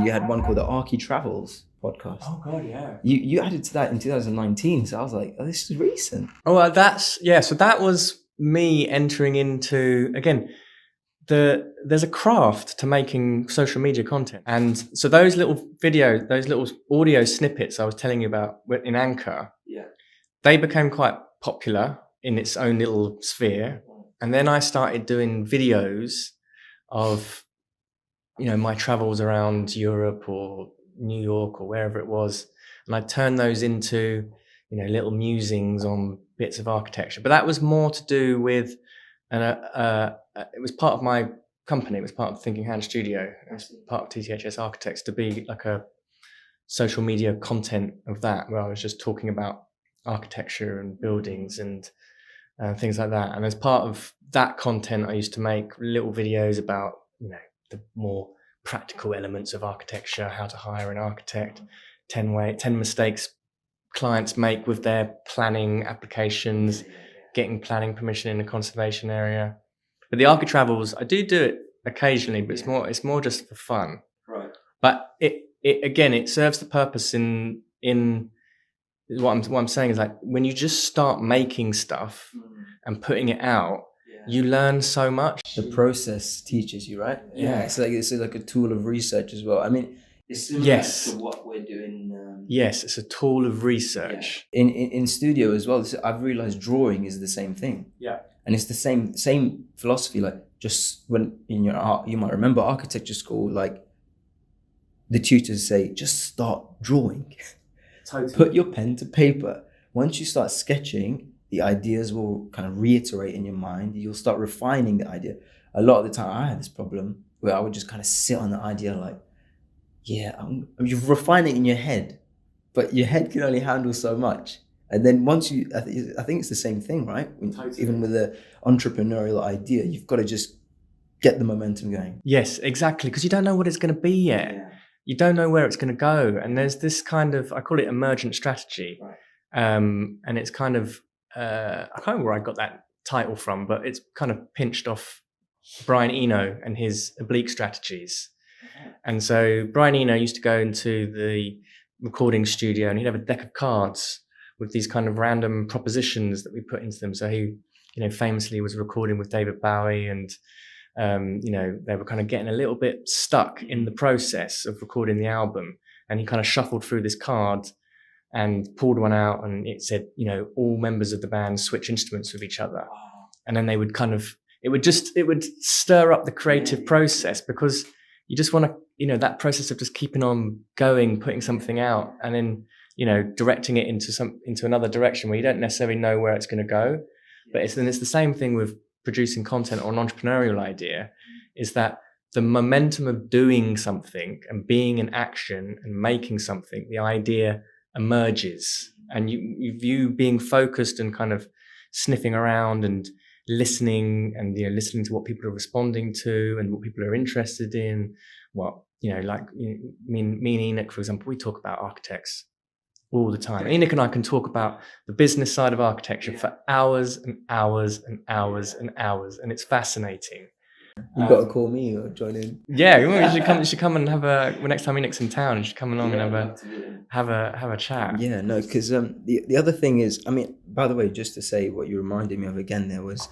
you had one called the Archie Travels podcast. Oh God, yeah. You added to that in 2019, so I was like, oh, this is recent. Oh, well, so that was me entering into, again, there's a craft to making social media content. And so those little audio snippets I was telling you about in Anchor, they became quite popular in its own little sphere. And then I started doing videos of, my travels around Europe or New York or wherever it was. And I turned those into, little musings on bits of architecture. But that was more to do with, it was part of my company. It was part of Thinking Hand Studio. It was part of TTHS Architects to be like a social media content of that, where I was just talking about architecture and buildings and things like that. And as part of that content, I used to make little videos about, the more practical elements of architecture, how to hire an architect, 10 mistakes clients make with their planning applications, getting planning permission in a conservation area. But the Archie Travels, I do it occasionally, but it's more just for fun. Right. But it serves the purpose in what I'm saying is, like, when you just start making stuff and putting it out, you learn so much. The process teaches you, right? Yeah. It's like a tool of research as well. I mean, it's similar to what we're doing. Yes, it's a tool of research. Yeah. In studio as well, I've realized drawing is the same thing. Yeah. And it's the same philosophy. Like, just when in your art, you might remember architecture school, like the tutors say, just start drawing. Totally. Put your pen to paper. Once you start sketching, the ideas will kind of reiterate in your mind. You'll start refining the idea. A lot of the time, I had this problem where I would just kind of sit on the idea like, you're refining in your head, but your head can only handle so much. And then once I think it's the same thing, right? Totally. Even with the entrepreneurial idea, you've got to just get the momentum going. Yes, exactly. Because you don't know what it's going to be yet. Yeah. You don't know where it's going to go. And there's this kind of, I call it emergent strategy. Right. And it's kind of, I can't remember where I got that title from, but it's kind of pinched off Brian Eno and his oblique strategies. And so Brian Eno used to go into the recording studio and he'd have a deck of cards with these kind of random propositions that we put into them. So he, famously was recording with David Bowie, and they were kind of getting a little bit stuck in the process of recording the album. And he kind of shuffled through this card and pulled one out, and it said, all members of the band switch instruments with each other. And then they would it would stir up the creative process, because you just want to, that process of just keeping on going, putting something out, and then, directing it into another direction where you don't necessarily know where it's going to go. But it's the same thing with producing content or an entrepreneurial idea, is that the momentum of doing something and being in action and making something, the idea emerges, and you being focused and kind of sniffing around and listening, and listening to what people are responding to and what people are interested in. Me and Enoch, for example, we talk about architects all the time. Enoch and I can talk about the business side of architecture for hours and hours and hours and hours, and it's fascinating. You've got to call me or join in. Yeah, you should come and have next time Enoch's in town, you should come along and have a chat. Yeah, no, because the other thing is, I mean, by the way, just to say what you reminded me of again, there was,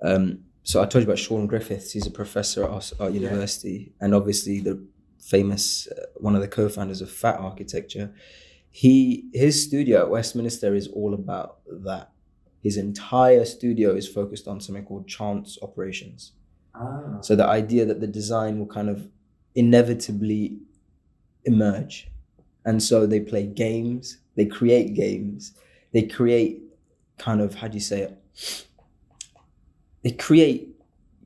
so I told you about Sean Griffiths. He's a professor at our university, and obviously the famous, one of the co-founders of Fat Architecture. His studio at Westminster is all about that. His entire studio is focused on something called chance operations. So the idea that the design will kind of inevitably emerge. And so they play games, they create kind of, how do you say it? They create,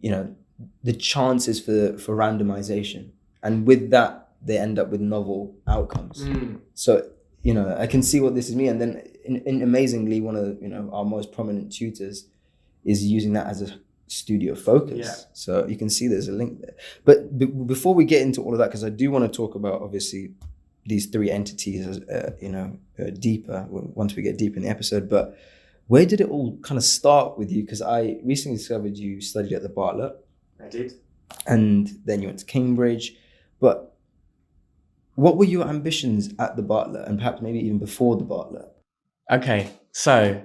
the chances for randomization. And with that, they end up with novel outcomes. So, I can see what this is me. And then amazingly, one of our most prominent tutors is using that as a studio focus. Yeah. So you can see there's a link there. But before we get into all of that, because I do want to talk about obviously these three entities, deeper once we get deep in the episode. But where did it all kind of start with you? Because I recently discovered you studied at the Bartlett. I did. And then you went to Cambridge. But What were your ambitions at the Bartlett, and perhaps maybe even before the Bartlett? Okay, so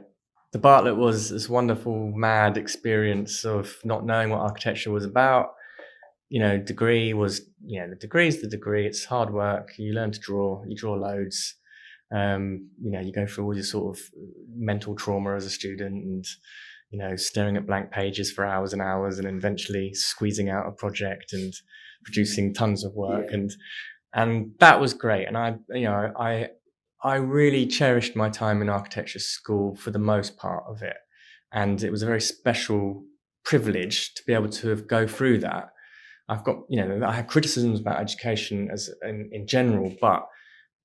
the Bartlett was this wonderful, mad experience of not knowing what architecture was about. Degree was, the degree's the degree. It's hard work. You learn to draw. You draw loads. You go through all your sort of mental trauma as a student, and staring at blank pages for hours and hours, and eventually squeezing out a project and producing tons of work. Yeah. And that was great. And I really cherished my time in architecture school for the most part of it. And it was a very special privilege to be able to go through that. I've got, I have criticisms about education in general, but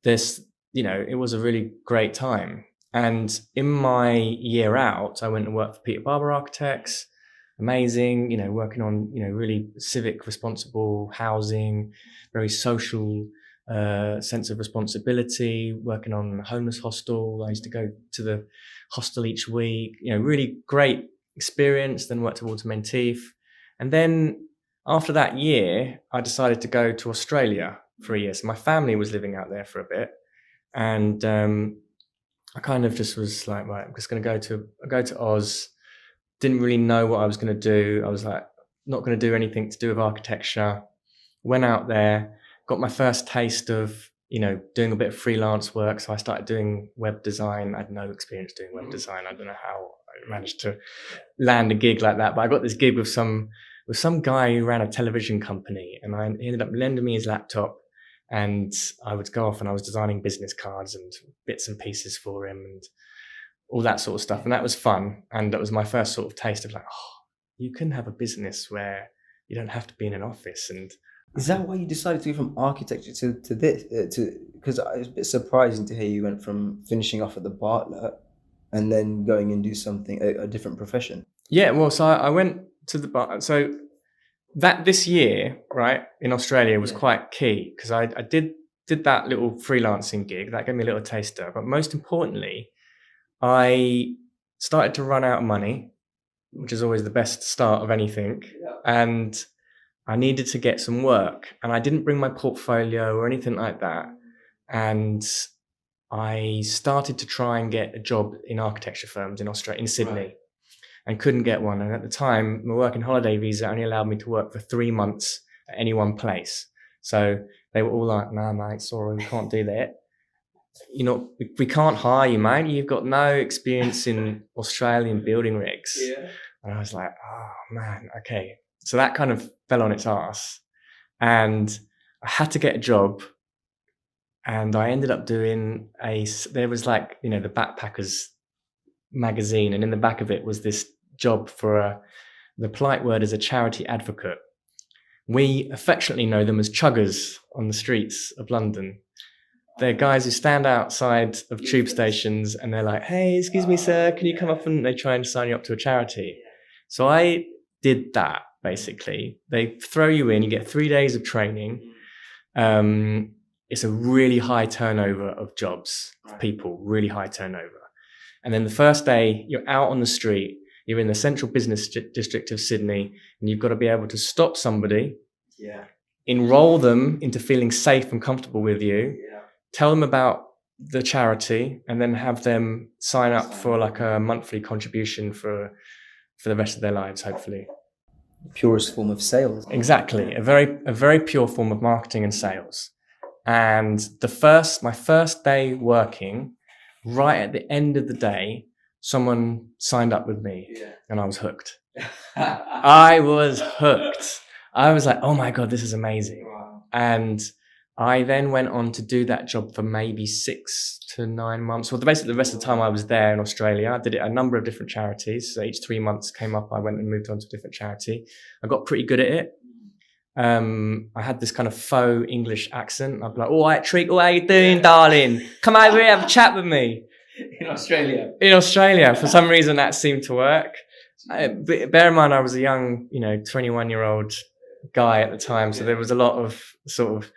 it was a really great time. And in my year out, I went and worked for Peter Barber Architects. Amazing, working on, really civic, responsible housing, very social sense of responsibility, working on a homeless hostel. I used to go to the hostel each week, really great experience, then worked towards Menteith. And then after that year, I decided to go to Australia for a year. So my family was living out there for a bit. And I kind of just was like, right, I'm just going to go to Oz. Didn't really know what I was going to do. I was like, not going to do anything to do with architecture. Went out there, got my first taste of, doing a bit of freelance work. So I started doing web design. I had no experience doing web design. I don't know how I managed to land a gig like that, but I got this gig with some guy who ran a television company, and he ended up lending me his laptop, and I would go off and I was designing business cards and bits and pieces for him and all that sort of stuff. And that was fun. And that was my first sort of taste of like, you can have a business where you don't have to be in an office. And is that why you decided to go from architecture to this? Because it's a bit surprising to hear you went from finishing off at the Bartlett and then going and do something, a different profession. Yeah, well, so I went to the Bartlett. So that this year, right, in Australia was quite key because I did that little freelancing gig. That gave me a little taster. But most importantly, I started to run out of money, which is always the best start of anything. Yeah. And I needed to get some work, and I didn't bring my portfolio or anything like that. And I started to try and get a job in architecture firms in Australia, in Sydney, right, and couldn't get one. And at the time, my working holiday visa only allowed me to work for 3 months at any one place. So they were all like, "Nah, mate, sorry, we can't do that. We can't hire you, mate. You've got no experience in Australian building regs." Yeah. And I was like, oh man, okay. So that kind of fell on its arse, and I had to get a job. And I ended up doing there was like, the Backpackers magazine, and in the back of it was this job for the polite word is a charity advocate. We affectionately know them as chuggers on the streets of London. They're guys who stand outside of tube stations and they're like, "Hey, excuse me, sir, can you come up?" And they try and sign you up to a charity. So I did that, basically. They throw you in, you get 3 days of training. It's a really high turnover of jobs, of people, really high turnover. And then the first day, you're out on the street, you're in the central business district of Sydney, and you've got to be able to stop somebody, enroll them into feeling safe and comfortable with you, tell them about the charity, and then have them sign up for like a monthly contribution for the rest of their lives, hopefully. Purest form of sales. Exactly. A very pure form of marketing and sales. And my first day working, right at the end of the day, someone signed up with me, and I was hooked. I was hooked. I was like, oh my God, this is amazing. Wow. And I then went on to do that job for maybe 6 to 9 months. Well, basically the rest of the time I was there in Australia, I did it at a number of different charities. So each 3 months came up, I went and moved on to a different charity. I got pretty good at it. I had this kind of faux English accent. I'd be like, "All right, Treat, how you doing, darling? Come over here, have a chat with me." In Australia. In Australia. For some reason that seemed to work. Bear in mind, I was a young, 21-year-old guy at the time. So there was a lot of sort of,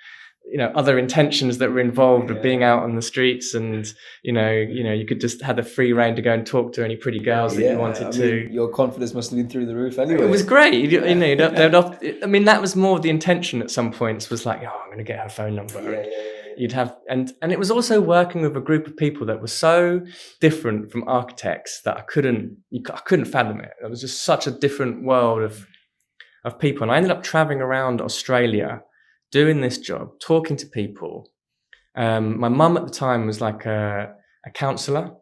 other intentions that were involved with being out on the streets, and you could just have the free rein to go and talk to any pretty girls that you wanted to. Your confidence must have been through the roof anyway. It was great. That was more of the intention at some points, was like, I'm going to get her phone number. You'd have, and it was also working with a group of people that were so different from architects that I couldn't fathom it. It was just such a different world of people. And I ended up traveling around Australia doing this job, talking to people. My mum at the time was like a counsellor,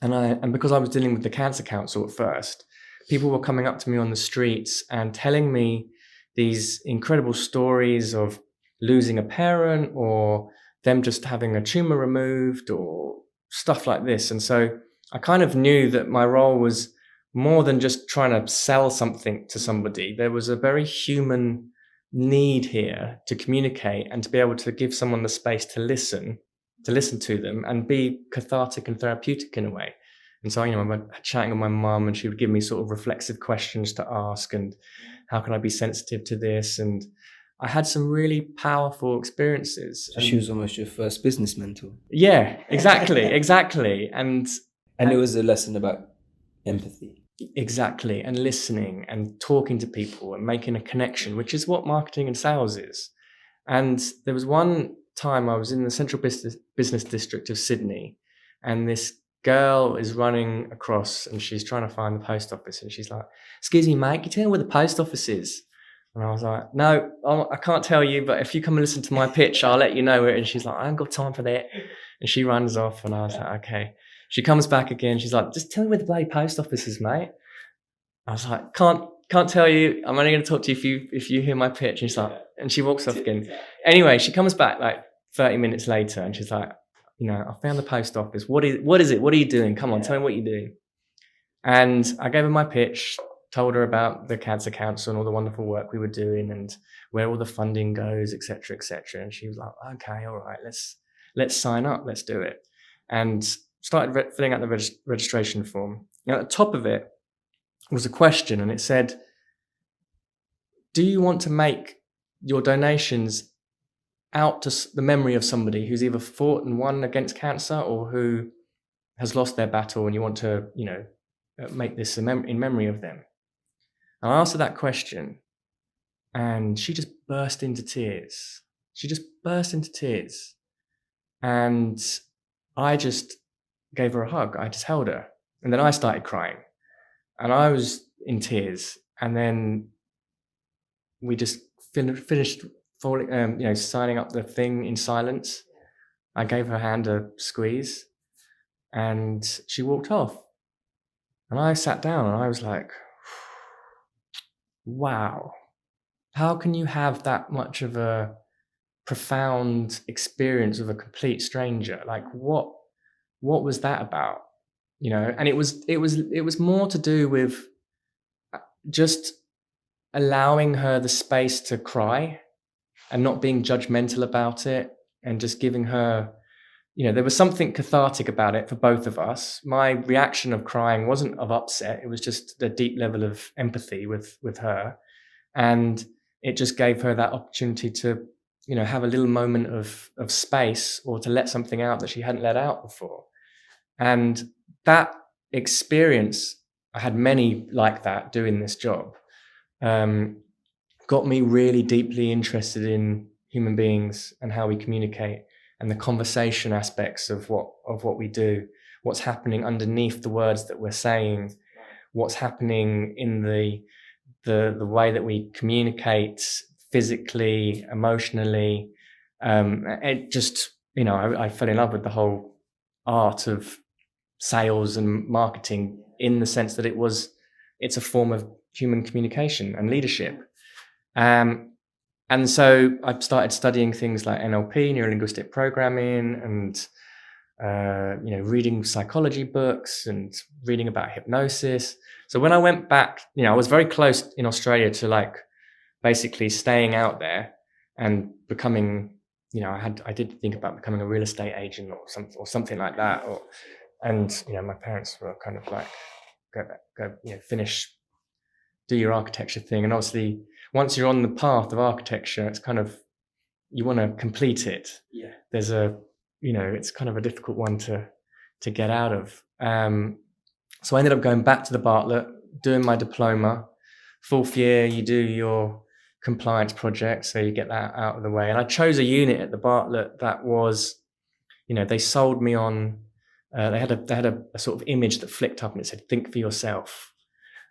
and because I was dealing with the Cancer Council at first, people were coming up to me on the streets and telling me these incredible stories of losing a parent or them just having a tumor removed or stuff like this. And so I kind of knew that my role was more than just trying to sell something to somebody. There was a very human need here to communicate and to be able to give someone the space to listen to them and be cathartic and therapeutic in a way. And so, I'm chatting with my mum, and she would give me sort of reflexive questions to ask, and how can I be sensitive to this? And I had some really powerful experiences. So she was almost your first business mentor. Yeah, exactly. And it was a lesson about empathy. Exactly. And listening and talking to people and making a connection, which is what marketing and sales is. And there was one time I was in the central business district of Sydney, and this girl is running across and she's trying to find the post office, and she's like, "Excuse me, mate, can you tell me where the post office is?" And I was like, "No, I can't tell you, but if you come and listen to my pitch, I'll let you know it." And she's like, "I haven't got time for that." And she runs off, and I was like, okay. She comes back again. She's like, "Just tell me where the bloody post office is, mate." I was like, can't tell you. I'm only going to talk to you if you hear my pitch. And she's like, and she walks off again. Anyway, she comes back like 30 minutes later, and she's like, "I found the post office. What is it? What are you doing? Come on, tell me what you're doing." And I gave her my pitch, told her about the Cancer Council and all the wonderful work we were doing and where all the funding goes, et cetera, et cetera. And she was like, "Okay, all right, let's sign up. Let's do it." And started filling out the registration form. At the top of it was a question, and it said, "Do you want to make your donations out to the memory of somebody who's either fought and won against cancer or who has lost their battle, and you want to, make this in memory of them?" And I asked her that question, and she just burst into tears. And I just gave her a hug. I just held her, and then I started crying, and I was in tears. And then we just finished signing up the thing in silence. I gave her hand a squeeze, and she walked off. And I sat down, and I was like, wow, how can you have that much of a profound experience with a complete stranger? Like, what was that about? And it was more to do with just allowing her the space to cry and not being judgmental about it, and just giving her, there was something cathartic about it for both of us. My reaction of crying wasn't of upset. It was just a deep level of empathy with her. And it just gave her that opportunity to, have a little moment of space, or to let something out that she hadn't let out before. And that experience, I had many like that doing this job, got me really deeply interested in human beings and how we communicate, and the conversation aspects of what we do, what's happening underneath the words that we're saying, what's happening in the way that we communicate physically, emotionally. It just, I fell in love with the whole art of sales and marketing, in the sense that it's a form of human communication and leadership. And so I started studying things like NLP, Neuro-Linguistic Programming, and reading psychology books and reading about hypnosis. So when I went back, I was very close in Australia to basically staying out there and becoming, I did think about becoming a real estate agent or something like that. And my parents were kind of like, go, finish, do your architecture thing. And obviously, once you're on the path of architecture, it's kind of, you want to complete it. Yeah. There's it's kind of a difficult one to get out of. So I ended up going back to the Bartlett, doing my diploma. Fourth year, you do your compliance project, so you get that out of the way. And I chose a unit at the Bartlett that was, they sold me on. They had a sort of image that flicked up and it said, "Think for yourself."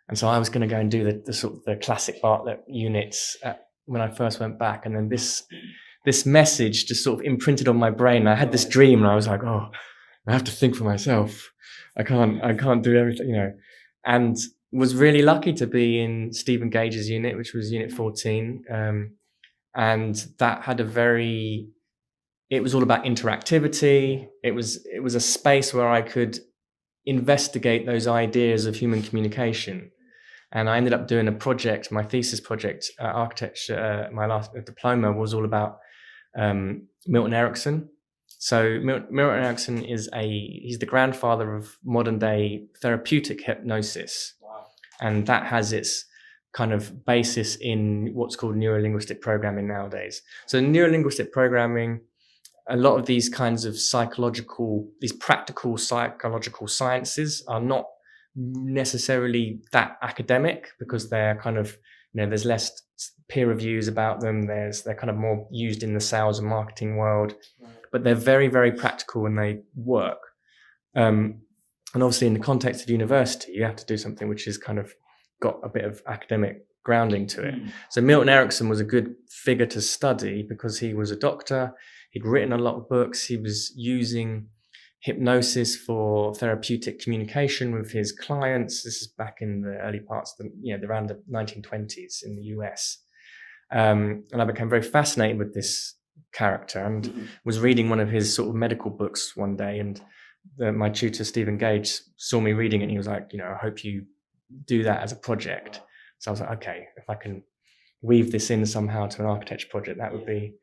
And so I was going to go and do the sort of the classic Bartlett units when I first went back, and then this message just sort of imprinted on my brain. I had this dream, and I was like, "Oh, I have to think for myself. I can't do everything, And was really lucky to be in Stephen Gage's unit, which was Unit 14, and that had it was all about interactivity. It was a space where I could investigate those ideas of human communication. And I ended up doing a project, my thesis project, architecture, my last diploma was all about Milton Erickson. So Milton Erickson he's the grandfather of modern day therapeutic hypnosis. Wow. And that has its kind of basis in what's called neuro-linguistic programming nowadays. So neuro-linguistic programming, a lot of these kinds of these practical psychological sciences are not necessarily that academic, because they're kind of, there's less peer reviews about them. They're kind of more used in the sales and marketing world, but they're very, very practical and they work. And obviously in the context of university, you have to do something which is kind of got a bit of academic grounding to it. So Milton Erickson was a good figure to study because he was a doctor. He'd written a lot of books. He was using hypnosis for therapeutic communication with his clients. This is back in the early parts of around the 1920s in the US. And I became very fascinated with this character and was reading one of his sort of medical books one day. And my tutor, Stephen Gage, saw me reading it and he was like, I hope you do that as a project. So I was like, okay, if I can weave this in somehow to an architecture project, that would be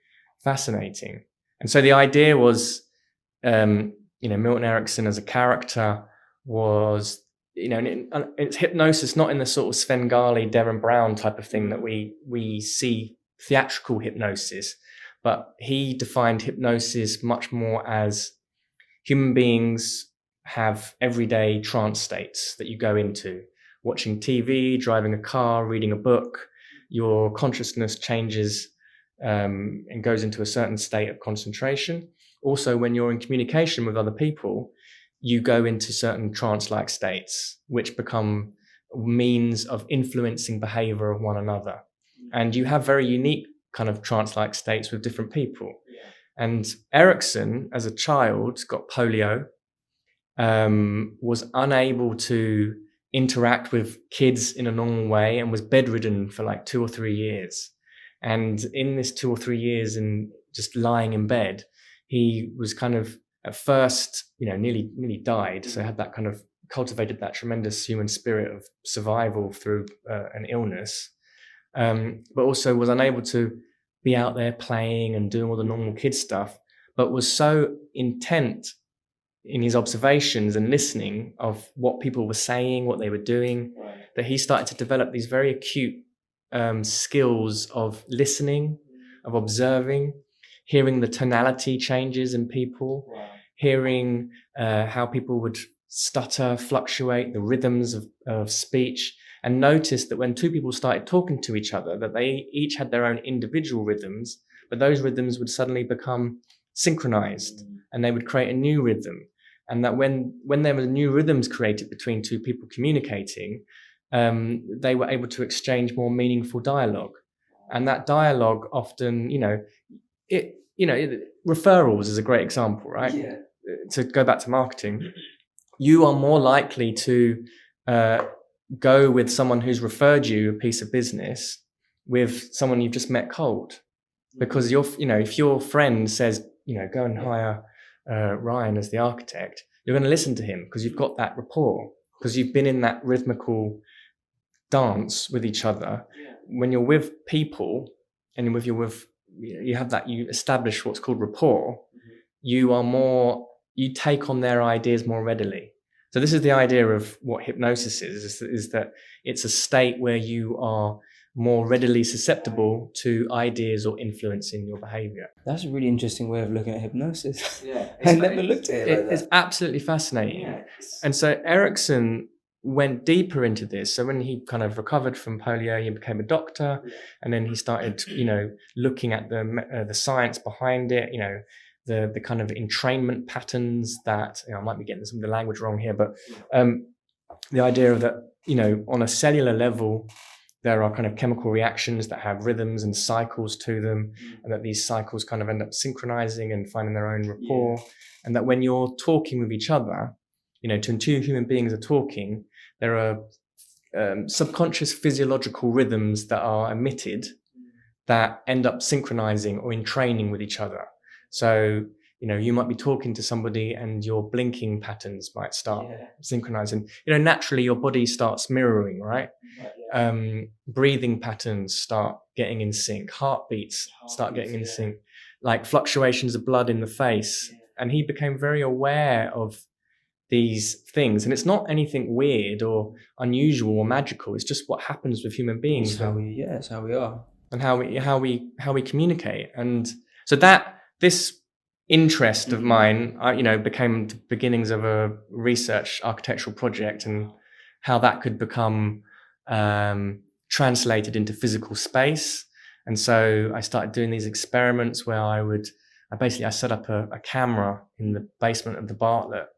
fascinating. And so the idea was, Milton Erickson as a character was, it's hypnosis, not in the sort of Svengali, Derren Brown type of thing that we see theatrical hypnosis, but he defined hypnosis much more as human beings have everyday trance states that you go into, watching TV, driving a car, reading a book. Your consciousness changes and goes into a certain state of concentration. Also, when you're in communication with other people, you go into certain trance-like states, which become means of influencing behavior of one another. And you have very unique kind of trance-like states with different people. Yeah. And Erickson, as a child, got polio, was unable to interact with kids in a normal way and was bedridden for like 2 or 3 years. And in this 2 or 3 years and just lying in bed, he was kind of at first, nearly died. So had that kind of cultivated that tremendous human spirit of survival through an illness, but also was unable to be out there playing and doing all the normal kid stuff, but was so intent in his observations and listening of what people were saying, what they were doing, that he started to develop these very acute skills of listening, of observing, hearing the tonality changes in people, hearing how people would stutter, fluctuate, the rhythms of speech, and noticed that when two people started talking to each other, that they each had their own individual rhythms, but those rhythms would suddenly become synchronized and they would create a new rhythm. And that when there were new rhythms created between two people communicating, they were able to exchange more meaningful dialogue. And that dialogue often, referrals is a great example, right? Yeah. To go back to marketing, you are more likely to go with someone who's referred you a piece of business with someone you've just met cold. Because if your friend says, go and hire Rion as the architect, you're going to listen to him because you've got that rapport, because you've been in that rhythmical dance with each other. Yeah. When you're with people and you have that, you establish what's called rapport. Mm-hmm. You take on their ideas more readily. So this is the idea of what hypnosis is that it's a state where you are more readily susceptible to ideas or influence in your behavior. That's a really interesting way of looking at hypnosis. Yeah, I never looked at it like that. It's absolutely fascinating. Yeah. And so Erickson went deeper into this. So when he kind of recovered from polio, he became a doctor, and then he started, looking at the science behind it, the kind of entrainment patterns that, I might be getting some of the language wrong here, but the idea of that, on a cellular level, there are kind of chemical reactions that have rhythms and cycles to them, and that these cycles kind of end up synchronizing and finding their own rapport. And that when you're talking with each other, two human beings are talking, there are subconscious physiological rhythms that are emitted that end up synchronizing or entraining with each other. So, you might be talking to somebody and your blinking patterns might start synchronizing. Naturally your body starts mirroring, right? Breathing patterns start getting in sync. Heartbeats start getting in sync. Like fluctuations of blood in the face. And he became very aware of these things, and it's not anything weird or unusual or magical. It's just what happens with human beings. It's how we are, and how we communicate. And so that this interest of mine, became the beginnings of a research architectural project, and how that could become translated into physical space. And so I started doing these experiments where I set up a camera in the basement of the Bartlett,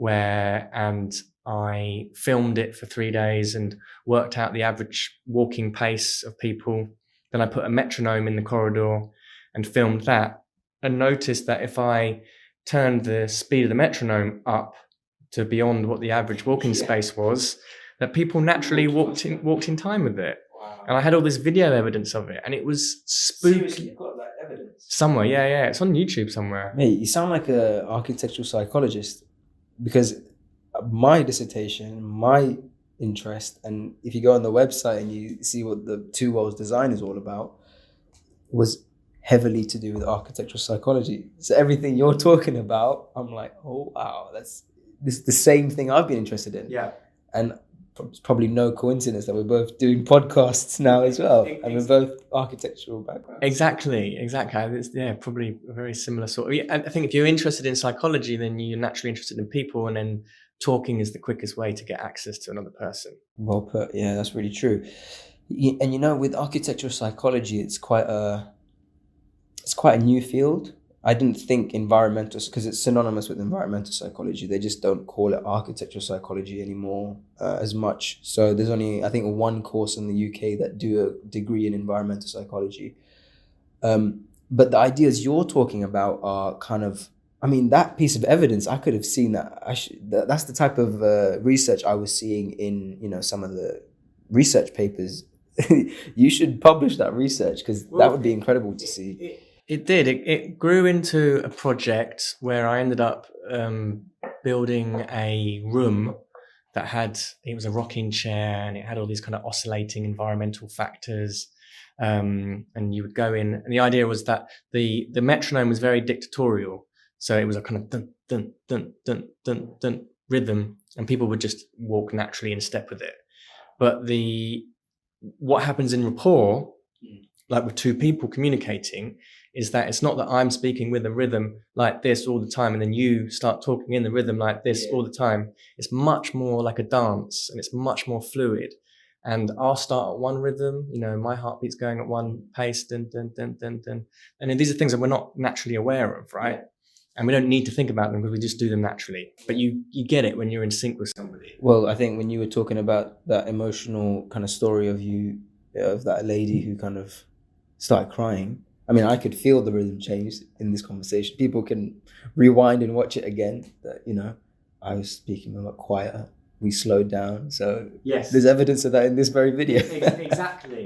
and I filmed it for 3 days and worked out the average walking pace of people. Then I put a metronome in the corridor and filmed that, and noticed that if I turned the speed of the metronome up to beyond what the average walking space was, that people naturally walked in time with it. Wow. And I had all this video evidence of it, and it was spooky. Seriously, you've got that evidence? Somewhere, yeah. It's on YouTube somewhere. Mate, you sound like an architectural psychologist, because my dissertation, my interest, and if you go on the website and you see what the Two Worlds design is all about, was heavily to do with architectural psychology. So everything you're talking about, I'm like, oh wow, this is the same thing I've been interested in. Yeah. And it's probably no coincidence that we're both doing podcasts now as well, and we're both architectural backgrounds. Exactly. It's, probably a very similar sort of. I think if you're interested in psychology, then you're naturally interested in people, and then talking is the quickest way to get access to another person. Well put. Yeah, that's really true. And with architectural psychology, it's quite a new field. I didn't think environmental, because it's synonymous with environmental psychology. They just don't call it architectural psychology anymore as much. So there's only, I think, one course in the UK that do a degree in environmental psychology. But the ideas you're talking about are kind of, that piece of evidence, I could have seen that. That's the type of research I was seeing in, some of the research papers. You should publish that research, because that would be incredible to see. It did. It grew into a project where I ended up building a room that it was a rocking chair, and it had all these kind of oscillating environmental factors. And you would go in, and the idea was that the metronome was very dictatorial. So it was a kind of dun, dun, dun, dun, dun, dun rhythm, and people would just walk naturally in step with it. But what happens in rapport, like with two people communicating, is that it's not that I'm speaking with a rhythm like this all the time, and then you start talking in the rhythm like this all the time. It's much more like a dance, and it's much more fluid. And I'll start at one rhythm, my heartbeat's going at one pace, dun, dun, dun, dun, dun. And these are things that we're not naturally aware of, right? And we don't need to think about them, because we just do them naturally. But you get it when you're in sync with somebody. Well, I think when you were talking about that emotional kind of story of that lady who kind of started crying, I could feel the rhythm change in this conversation. People can rewind and watch it again. That, I was speaking a lot quieter. We slowed down. So yes, there's evidence of that in this very video.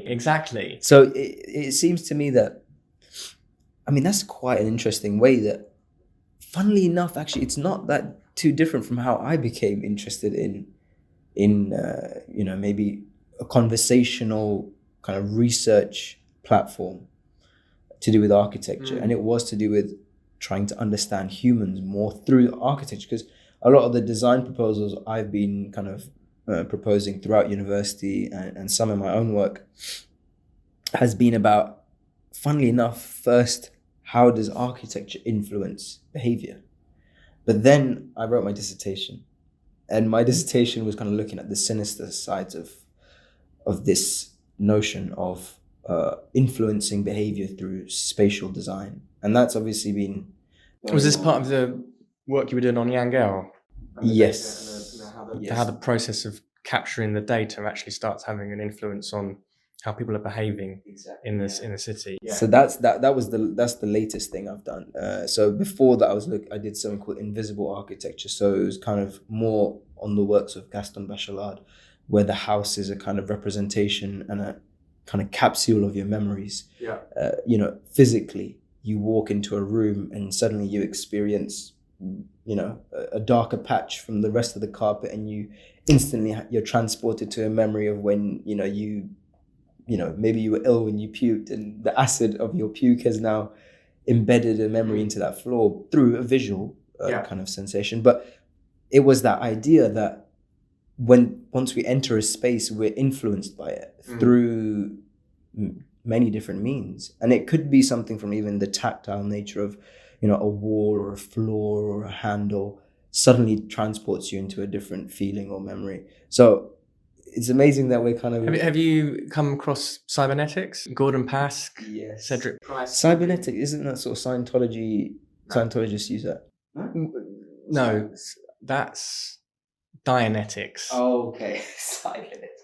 Exactly. So it seems to me that, that's quite an interesting way that, funnily enough, actually, it's not that too different from how I became interested in maybe a conversational kind of research platform to do with architecture. And it was to do with trying to understand humans more through architecture, because a lot of the design proposals I've been kind of proposing throughout university and some in my own work has been about, funnily enough, first, how does architecture influence behavior? But then I wrote my dissertation, And my dissertation was kind of looking at the sinister sides of this notion of influencing behavior through spatial design. And that's obviously been... Was this part of the work you were doing on Yangel? Yes. How the process of capturing the data actually starts having an influence on how people are behaving in the city. Yeah. So that's the latest thing I've done. So before that, I did something called invisible architecture. So it was kind of more on the works of Gaston Bachelard, where the house is a kind of representation and a kind of capsule of your memories. Yeah. Physically, you walk into a room and suddenly you experience, a darker patch from the rest of the carpet, and you instantly you're transported to a memory of when maybe you were ill when you puked, and the acid of your puke has now embedded a memory into that floor through a visual kind of sensation. But it was that idea that once we enter a space, we're influenced by it through many different means. And it could be something from even the tactile nature of, a wall or a floor or a handle suddenly transports you into a different feeling or memory. So it's amazing that we're kind of... Have you come across cybernetics? Gordon Pask, yes. Cedric Price. Cybernetic, isn't that sort of Scientology? No. Scientologists use that. No, that's Dianetics. Oh, okay. Cybernetics.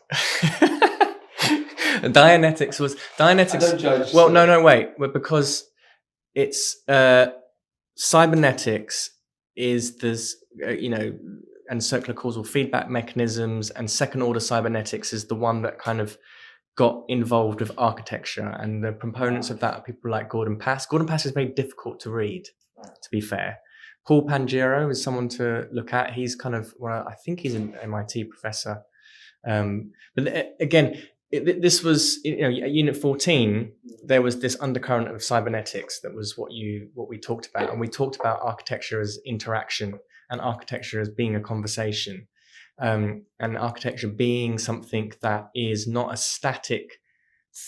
Dianetics. I don't judge. Well, no, wait. Well, because it's cybernetics is this, and circular causal feedback mechanisms, and second order cybernetics is the one that kind of got involved with architecture, and the proponents of that are people like Gordon Pask. Gordon Pask is very difficult to read, to be fair. Paul Pangiero is someone to look at. He's kind of, I think he's an MIT professor. But again, this was, at Unit 14, there was this undercurrent of cybernetics that was what we talked about. And we talked about architecture as interaction, and architecture as being a conversation, and architecture being something that is not a static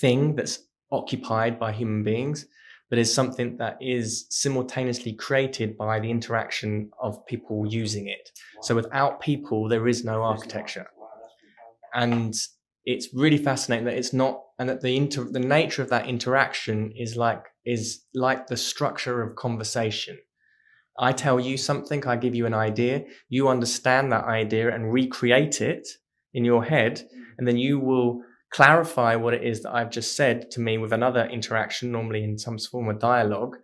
thing that's occupied by human beings, but is something that is simultaneously created by the interaction of people using it. So without people, there is no architecture. And it's really fascinating that it's not, and that the nature of that interaction is like the structure of conversation. I tell you something, I give you an idea, you understand that idea and recreate it in your head, and then you will clarify what it is that I've just said to me with another interaction, normally in some form of dialogue,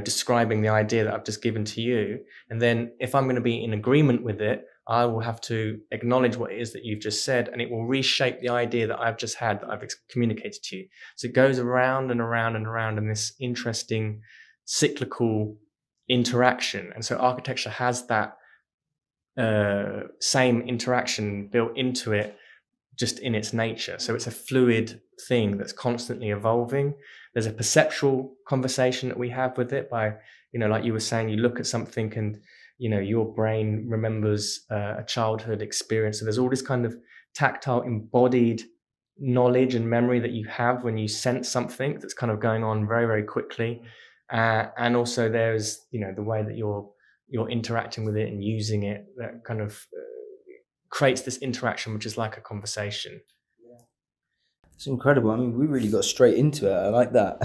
describing the idea that I've just given to you. And then if I'm going to be in agreement with it, I will have to acknowledge what it is that you've just said, and it will reshape the idea that I've just had, that I've communicated to you. So it goes around and around and around in this interesting cyclical interaction. And so architecture has that same interaction built into it, just in its nature. So it's a fluid thing that's constantly evolving. There's a perceptual conversation that we have with it by, like you were saying, you look at something and, your brain remembers a childhood experience. So there's all this kind of tactile embodied knowledge and memory that you have when you sense something that's kind of going on very, very quickly. And also there's, the way that you're interacting with it and using it, that kind of creates this interaction, which is like a conversation. Yeah. It's incredible. I mean, we really got straight into it. I like that.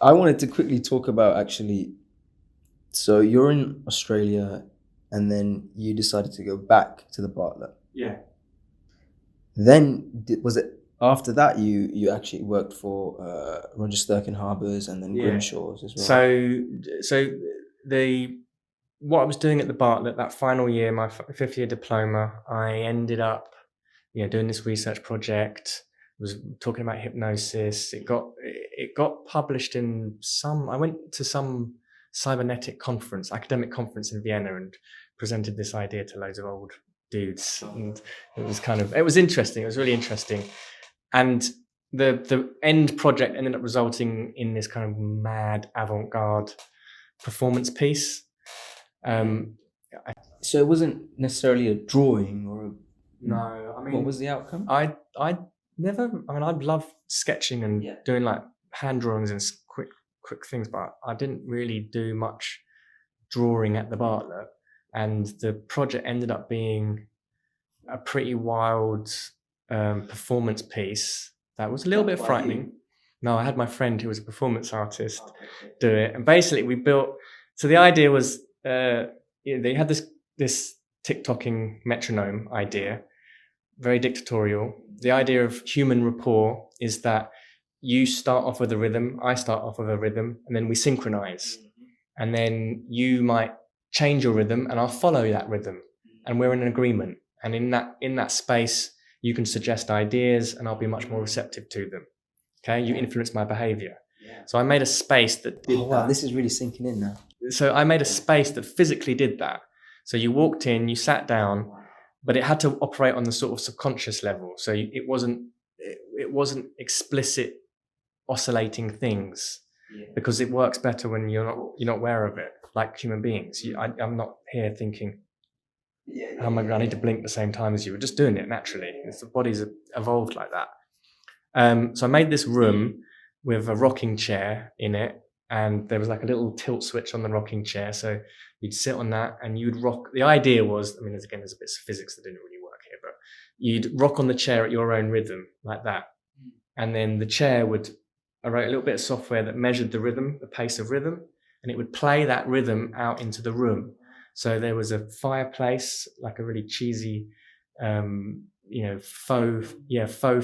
I wanted to quickly talk about actually, so you're in Australia and then you decided to go back to the Bartlett. Yeah. Then was it after that you actually worked for Roger Sturkenharber's and then Grimshaw's as well? So what I was doing at the Bartlett, that final year, my fifth year diploma, I ended up doing this research project, was talking about hypnosis. It got published in I went to some cybernetic conference, academic conference in Vienna, and presented this idea to loads of old dudes. And it was interesting. It was really interesting. And the end project ended up resulting in this kind of mad avant-garde performance piece. So it wasn't necessarily a drawing or no, I mean, what was the outcome? I love sketching and doing like hand drawings and quick things, but I didn't really do much drawing at the Bartlett. and the project ended up being a pretty wild performance piece that was a little bit frightening. No, I had my friend who was a performance artist do it, and basically we built. So the idea was they had this tick-tocking metronome idea, very dictatorial. The idea of human rapport is that you start off with a rhythm, I start off with a rhythm, and then we synchronize. And then you might change your rhythm and I'll follow that rhythm, and we're in an agreement. And in that space, you can suggest ideas and I'll be much more receptive to them. Okay, you influence my behavior. So I made a space that did that. This is really sinking in now. So I made a space that physically did that. So you walked in, you sat down, but it had to operate on the sort of subconscious level. So it wasn't explicit oscillating things, because it works better when you're not aware of it, like human beings. I'm not here thinking, oh my God, I need to blink the same time as you. We're just doing it naturally. The body's evolved like that. So I made this room with a rocking chair in it, and there was like a little tilt switch on the rocking chair. So you'd sit on that and you'd rock. The idea was, I mean, there's a bit of physics that didn't really work here, but you'd rock on the chair at your own rhythm like that. And then the chair I wrote a little bit of software that measured the rhythm, the pace of rhythm, and it would play that rhythm out into the room. So there was a fireplace, like a really cheesy, faux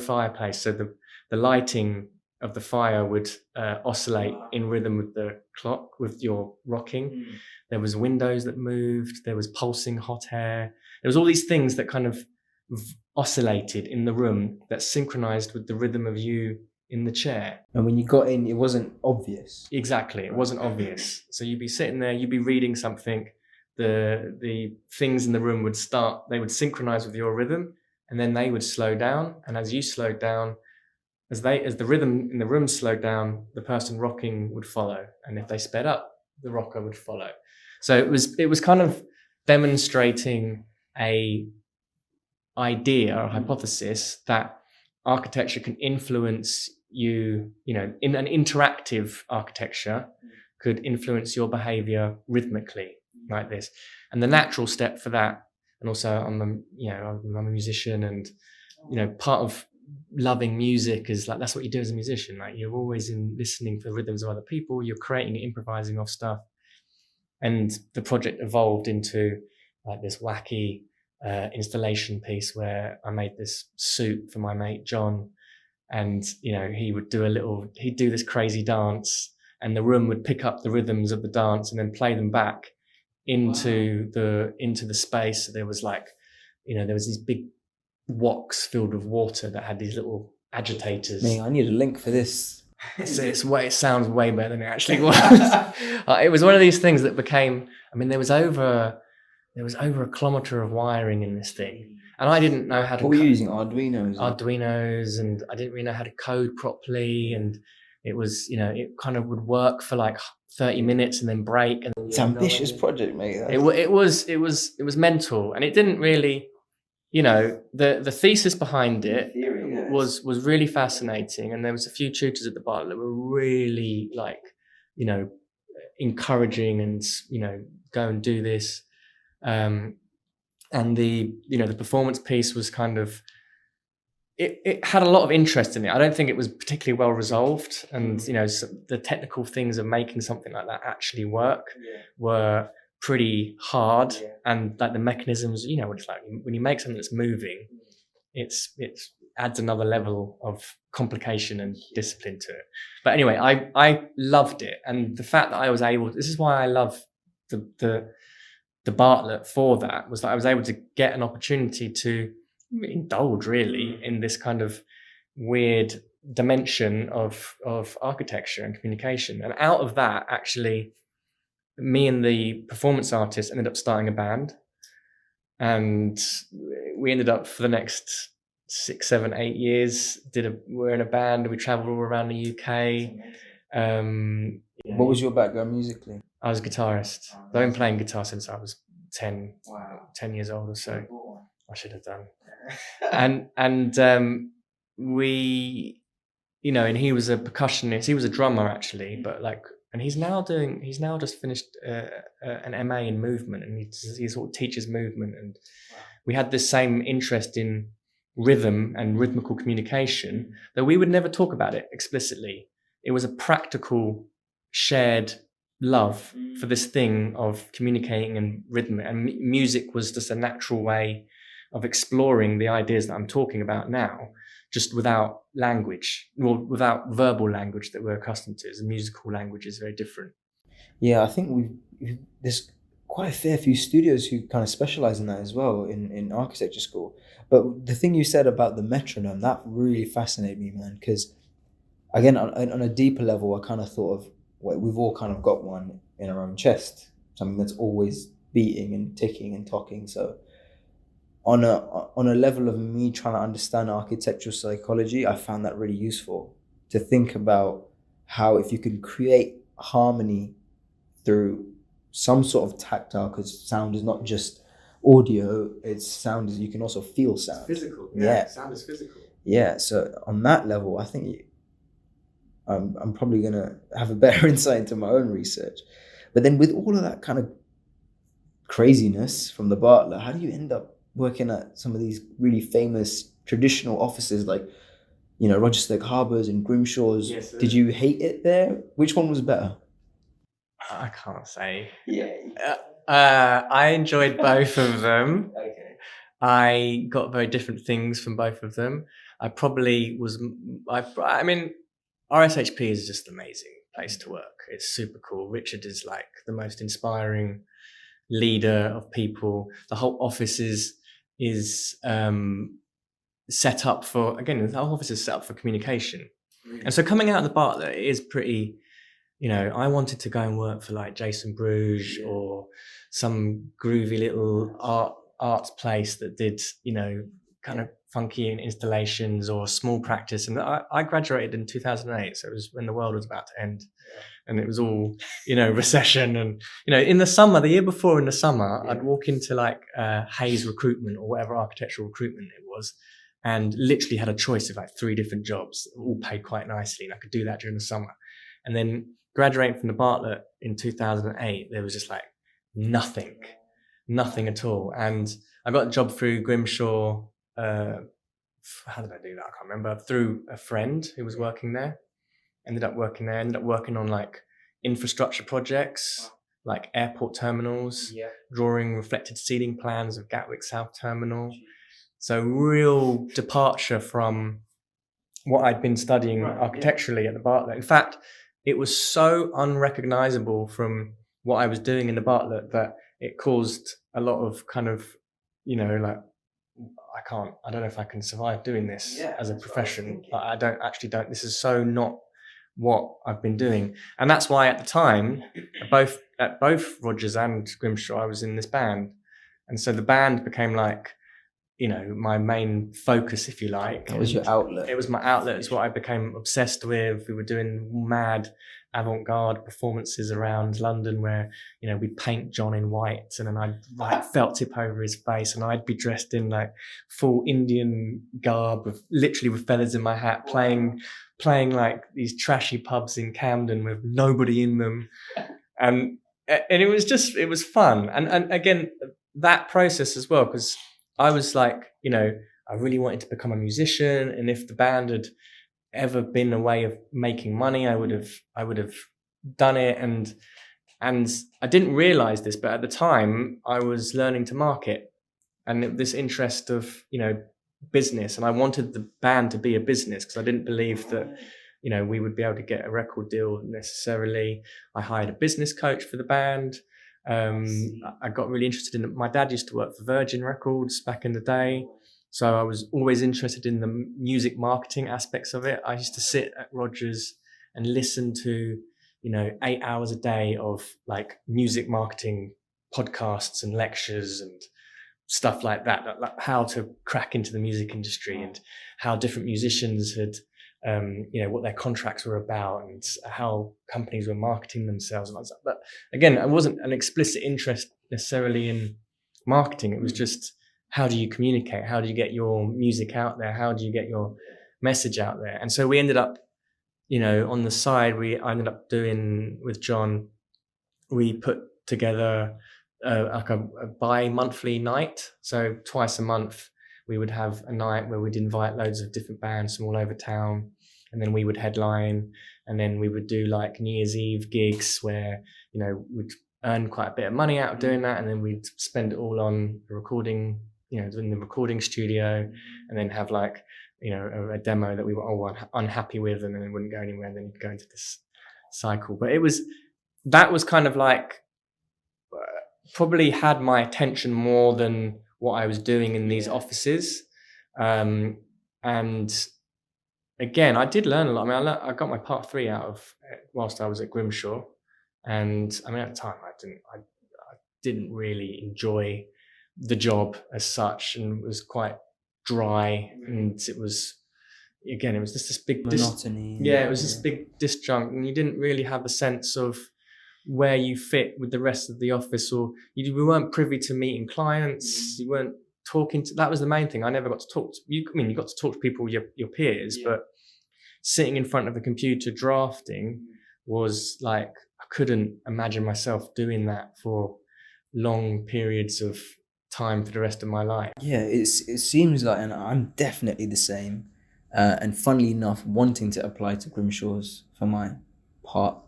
fireplace. So the lighting of the fire would oscillate in rhythm with the clock, with your rocking. There was windows that moved. There was pulsing hot air. There was all these things that kind of oscillated in the room that synchronized with the rhythm of you in the chair. And when you got in, it wasn't obvious. Exactly, it wasn't obvious. So you'd be sitting there, you'd be reading something. The things in the room would synchronize with your rhythm, and then they would slow down. And as you slowed down, as the rhythm in the room slowed down, the person rocking would follow. And if they sped up, the rocker would follow. So it was kind of demonstrating a idea or hypothesis that architecture can influence you, in an interactive architecture could influence your behavior rhythmically like this. And the natural step for that, and also I'm a musician, and part of loving music is like, that's what you do as a musician. Like, you're always listening for the rhythms of other people, you're creating, improvising off stuff. And the project evolved into like this wacky installation piece where I made this suit for my mate John, and he'd do this crazy dance, and the room would pick up the rhythms of the dance and then play them back into the space. So there was there was these big woks filled with water that had these little agitators. Man, I need a link for this. It sounds way better than it actually was. It was one of these things that became, there was over a kilometre of wiring in this thing, and I didn't know how to. What were you using? Arduinos, and I didn't really know how to code properly, and it was, it kind of would work for like 30 minutes and then break. And it's an ambitious project, mate. It was mental, and it didn't really, the thesis behind it was really fascinating, and there was a few tutors at the Bartlett that were really encouraging and go and do this. And the performance piece was kind of, it had a lot of interest in it. I don't think it was particularly well resolved, and the technical things of making something like that actually work were pretty hard. And like the mechanisms, what it's like when you make something that's moving, it adds another level of complication and discipline to it. But anyway, I loved it, and the fact that I was able, this is why I love the Bartlett for that, was that I was able to get an opportunity to indulge really in this kind of weird dimension of architecture and communication. And out of that, actually, me and the performance artist ended up starting a band, and we ended up, for the next 6, 7, 8 years, we're in a band. We traveled all around the UK. What was your background musically? I was a guitarist. I've been playing guitar since I was 10 years old or so. I should have done. And we, and he was a percussionist. He was a drummer actually, but like and he's now just finished an MA in movement, and he sort of teaches movement. And we had this same interest in rhythm and rhythmical communication, though we would never talk about it explicitly. It was a practical shared love for this thing of communicating and rhythm, and music was just a natural way of exploring the ideas that I'm talking about now, just without language, or without verbal language that we're accustomed to. As a musical language is very different. Yeah, I think there's quite a fair few studios who kind of specialize in that as well in architecture school. But the thing you said about the metronome, that really fascinated me, man, because again, on a deeper level, I kind of thought of, well, we've all kind of got one in our own chest, something that's always beating and ticking and talking. So on a level of me trying to understand architectural psychology, I found that really useful to think about how if you can create harmony through some sort of tactile, because sound is not just audio, it's sound is, you can also feel sound. It's physical. Yeah. Sound is physical. Yeah, so on that level, I think I'm probably going to have a better insight into my own research. But then with all of that kind of craziness from the Bartlett, how do you end up working at some of these really famous traditional offices like, you know, Rochester Harbour's and Grimshaw's? Yes, did you hate it there? Which one was better? I can't say. Yeah. I enjoyed both of them. Okay. I got very different things from both of them. I mean, RSHP is just an amazing place to work. It's super cool. Richard is like the most inspiring leader of people. The whole office is set up for, again, the whole office is set up for communication. And so coming out of the Bartlett, it is pretty, you know, I wanted to go and work for like Jason Bruges or some groovy little arts place that did, you know, kind of funky installations or small practice. And I graduated in 2008, so it was when the world was about to end. And it was all, you know, recession. And, you know, in the summer, the year before in the summer, I'd walk into like Hayes Recruitment or whatever architectural recruitment it was, and literally had a choice of like 3 different jobs, all paid quite nicely. And I could do that during the summer. And then graduating from the Bartlett in 2008, there was just like nothing at all. And I got a job through Grimshaw. How did I do that? I can't remember. Through a friend who was working there. Ended up working on like infrastructure projects, like airport terminals, drawing reflected ceiling plans of Gatwick South Terminal. So real departure from what I'd been studying architecturally at the Bartlett. In fact, it was so unrecognizable from what I was doing in the Bartlett that it caused a lot of kind of, you know, like, I don't know if I can survive doing this as a profession. I don't, this is so not what I've been doing. And that's why at the time, at both Rogers and Grimshaw, I was in this band. And so the band became like, you know, my main focus, if you like. It was your outlet. It was my outlet. It's what I became obsessed with. We were doing mad avant-garde performances around London where, you know, we'd paint John in white and then I'd write felt tip over his face and I'd be dressed in like full Indian garb literally with feathers in my hat, playing like these trashy pubs in Camden with nobody in them. And it was fun. And again, that process as well, because I was like, you know, I really wanted to become a musician. And if the band had ever been a way of making money, I would have done it. And I didn't realize this, but at the time I was learning to market and this interest of, you know, business. And I wanted the band to be a business because I didn't believe that, you know, we would be able to get a record deal necessarily. I hired a business coach for the band. I got really interested in it. My dad used to work for Virgin Records back in the day. So I was always interested in the music marketing aspects of it. I used to sit at Rogers and listen to, you know, 8 hours a day of like music marketing podcasts and lectures and stuff like that, like how to crack into the music industry and how different musicians had, you know, what their contracts were about and how companies were marketing themselves and all that. But again, it wasn't an explicit interest necessarily in marketing. It was just, how do you communicate? How do you get your music out there? How do you get your message out there? And so we ended up on the side, I ended up doing with John, we put together like a bi-monthly night. So twice a month, we would have a night where we'd invite loads of different bands from all over town, and then we would headline, and then we would do like New Year's Eve gigs where, we'd earn quite a bit of money out of doing that, and then we'd spend it all on the recording, in the recording studio, and then have like, a demo that we were all unhappy with, and then it wouldn't go anywhere, and then you'd go into this cycle. But that was kind of like, probably had my attention more than what I was doing in these offices. And again, I did learn a lot. I mean, I got my part 3 out of whilst I was at Grimshaw. And I mean, at the time, I didn't really enjoy the job as such, and it was quite dry. And it was just this big monotony. It was this big disjunct, and you didn't really have a sense of where you fit with the rest of the office, or we weren't privy to meeting clients. You weren't talking to. That was the main thing. I never got to talk to you. I mean, you got to talk to people, your peers, but sitting in front of a computer drafting was like, I couldn't imagine myself doing that for long periods of time for the rest of my life. Yeah, it seems like, and I'm definitely the same. And funnily enough, wanting to apply to Grimshaw's for my part,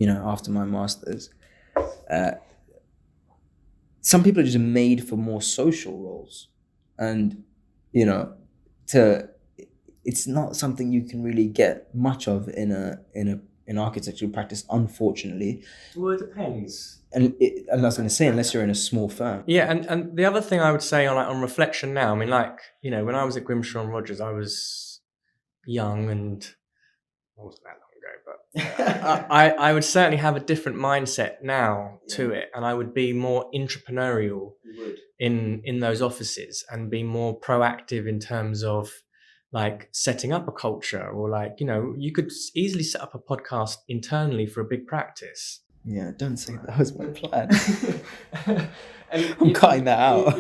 after my master's, some people are just made for more social roles, and it's not something you can really get much of in architectural practice, unfortunately. Well, it depends. And I was going to say, unless you're in a small firm. Yeah, and the other thing I would say on reflection now, I mean, like, when I was at Grimshaw and Rogers, I was young, and I wasn't that long ago, but I would certainly have a different mindset now to it, and I would be more entrepreneurial in those offices, and be more proactive in terms of like setting up a culture, or like, you could easily set up a podcast internally for a big practice. Yeah, don't say that was my plan. I'm cutting that out.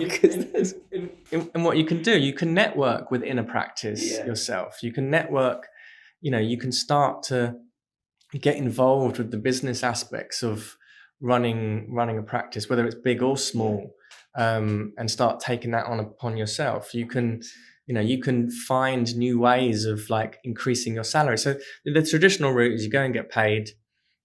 And what you can do, you can network within a practice yourself. You can network, you can start to get involved with the business aspects of running a practice, whether it's big or small, and start taking that upon yourself. You can find new ways of like increasing your salary. So the traditional route is you go and get paid.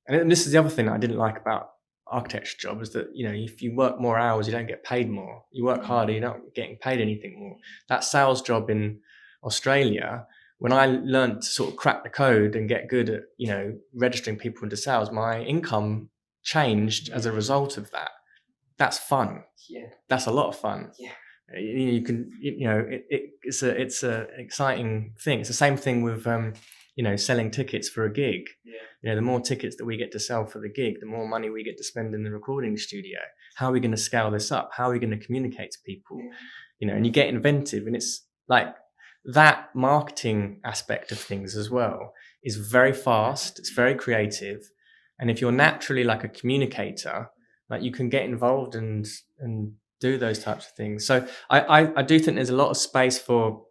And this is the other thing that I didn't like about architecture job, is that, if you work more hours, you don't get paid more. You work harder, you're not getting paid anything more. That sales job in Australia, when I learned to sort of crack the code and get good at, registering people into sales, my income changed as a result of that. That's fun. Yeah. That's a lot of fun. Yeah. You can, it's a exciting thing. It's the same thing with, selling tickets for a gig. Yeah. The more tickets that we get to sell for the gig, the more money we get to spend in the recording studio. How are we going to scale this up? How are we going to communicate to people? And you get inventive, and it's like that marketing aspect of things as well is very fast. It's very creative. And if you're naturally like a communicator, like, you can get involved and do those types of things. So I do think there's a lot of space for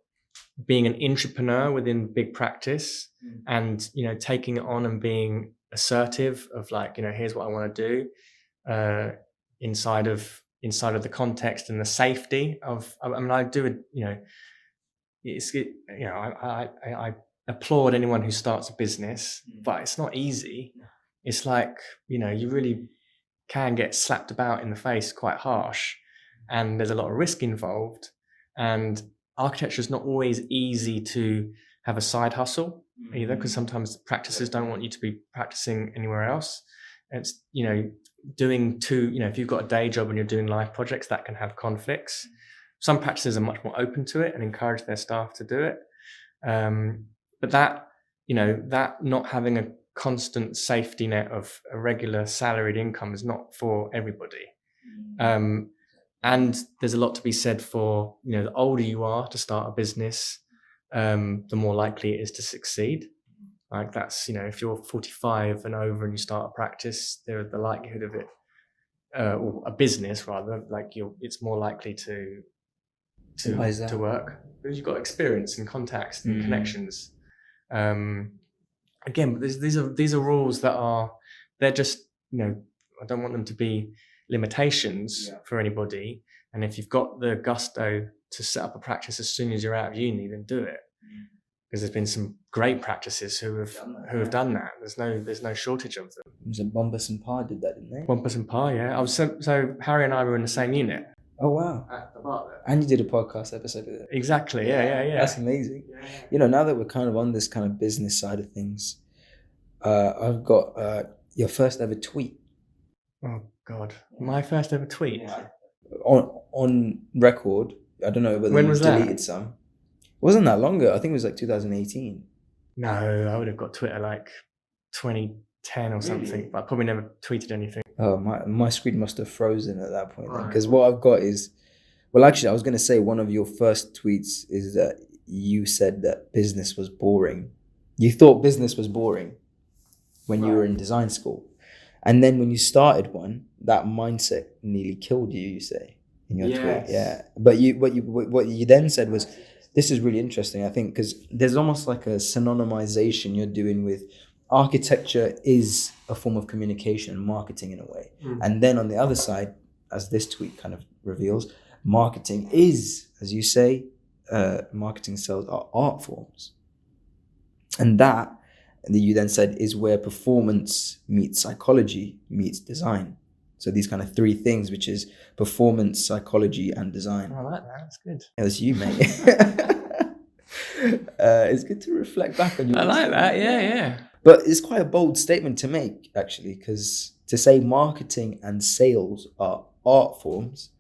being an entrepreneur within big practice, and taking it on and being assertive of like, here's what I want to do inside of the context and the safety of, I mean, I do it, I applaud anyone who starts a business, but it's not easy. It's like, you really can get slapped about in the face quite harsh, and there's a lot of risk involved, and architecture is not always easy to have a side hustle either, because sometimes practices don't want you to be practicing anywhere else. It's, doing two, if you've got a day job and you're doing live projects, that can have conflicts. Some practices are much more open to it and encourage their staff to do it. But that, that not having a constant safety net of a regular salaried income is not for everybody. And there's a lot to be said for, the older you are to start a business, the more likely it is to succeed. Like, that's, if you're 45 and over and you start a practice, the likelihood of it, or a business rather, like, it's more likely to work, because you've got experience and contacts and connections. again, these are rules that they're just, I don't want them to be limitations for anybody. And if you've got the gusto to set up a practice as soon as you're out of uni, then do it. Because there's been some great practices who have done that. There's no shortage of them. It was a Bombus and Pa did that, didn't they? Bombus and Pa, yeah. I was so Harry and I were in the same unit. Oh wow! At the Bartlett. And you did a podcast episode with it. Exactly. Yeah. That's amazing. Yeah. Now that we're kind of on this kind of business side of things, I've got your first ever tweet. Oh God, my first ever tweet. Yeah. On record. I don't know whether you deleted some. It wasn't that long ago. I think it was like 2018. No, I would have got Twitter like 2010 or something, but I probably never tweeted anything. Oh, my screen must have frozen at that point. Because what I've got is, well, actually, I was going to say one of your first tweets is that you said that business was boring. You thought business was boring when you were in design school. And then when you started one, that mindset nearly killed you, you say, in your tweet. Yeah. But what you then said was, this is really interesting, I think, because there's almost like a synonymization you're doing with architecture is a form of communication and marketing in a way. And then on the other side, as this tweet kind of reveals, marketing is, as you say, marketing sales are art forms. And that you then said is where performance meets psychology meets design. So these kind of three things, which is performance, psychology, and design. I like that. That's good. Yeah, that's you, mate. It's good to reflect back on you. I like that. Yeah. But it's quite a bold statement to make, actually, because to say marketing and sales are art forms,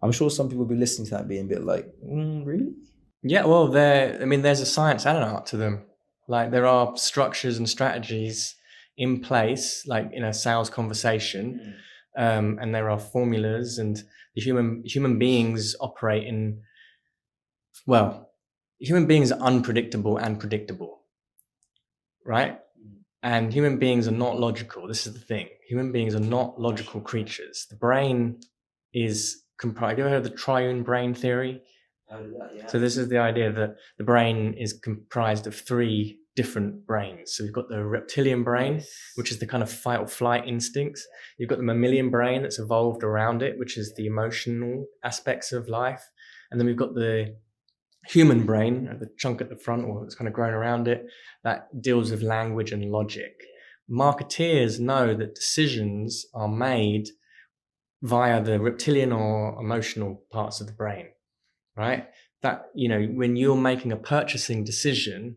I'm sure some people will be listening to that being a bit like, really? Yeah, well, there's a science and an art to them. Like there are structures and strategies in place, like in a sales conversation, and there are formulas, and the human beings operate in, human beings are unpredictable and predictable, right? And human beings are not logical. This is the thing. Human beings are not logical creatures. The brain is comprised. Have you ever heard of the Triune brain theory? So this is the idea that the brain is comprised of three different brains. So we've got the reptilian brain, which is the kind of fight or flight instincts. You've got the mammalian brain that's evolved around it, which is the emotional aspects of life. And then we've got the human brain, the chunk at the front, or it's kind of grown around it, that deals with language and logic. Marketeers know that decisions are made via the reptilian or emotional parts of the brain, right? That, when you're making a purchasing decision,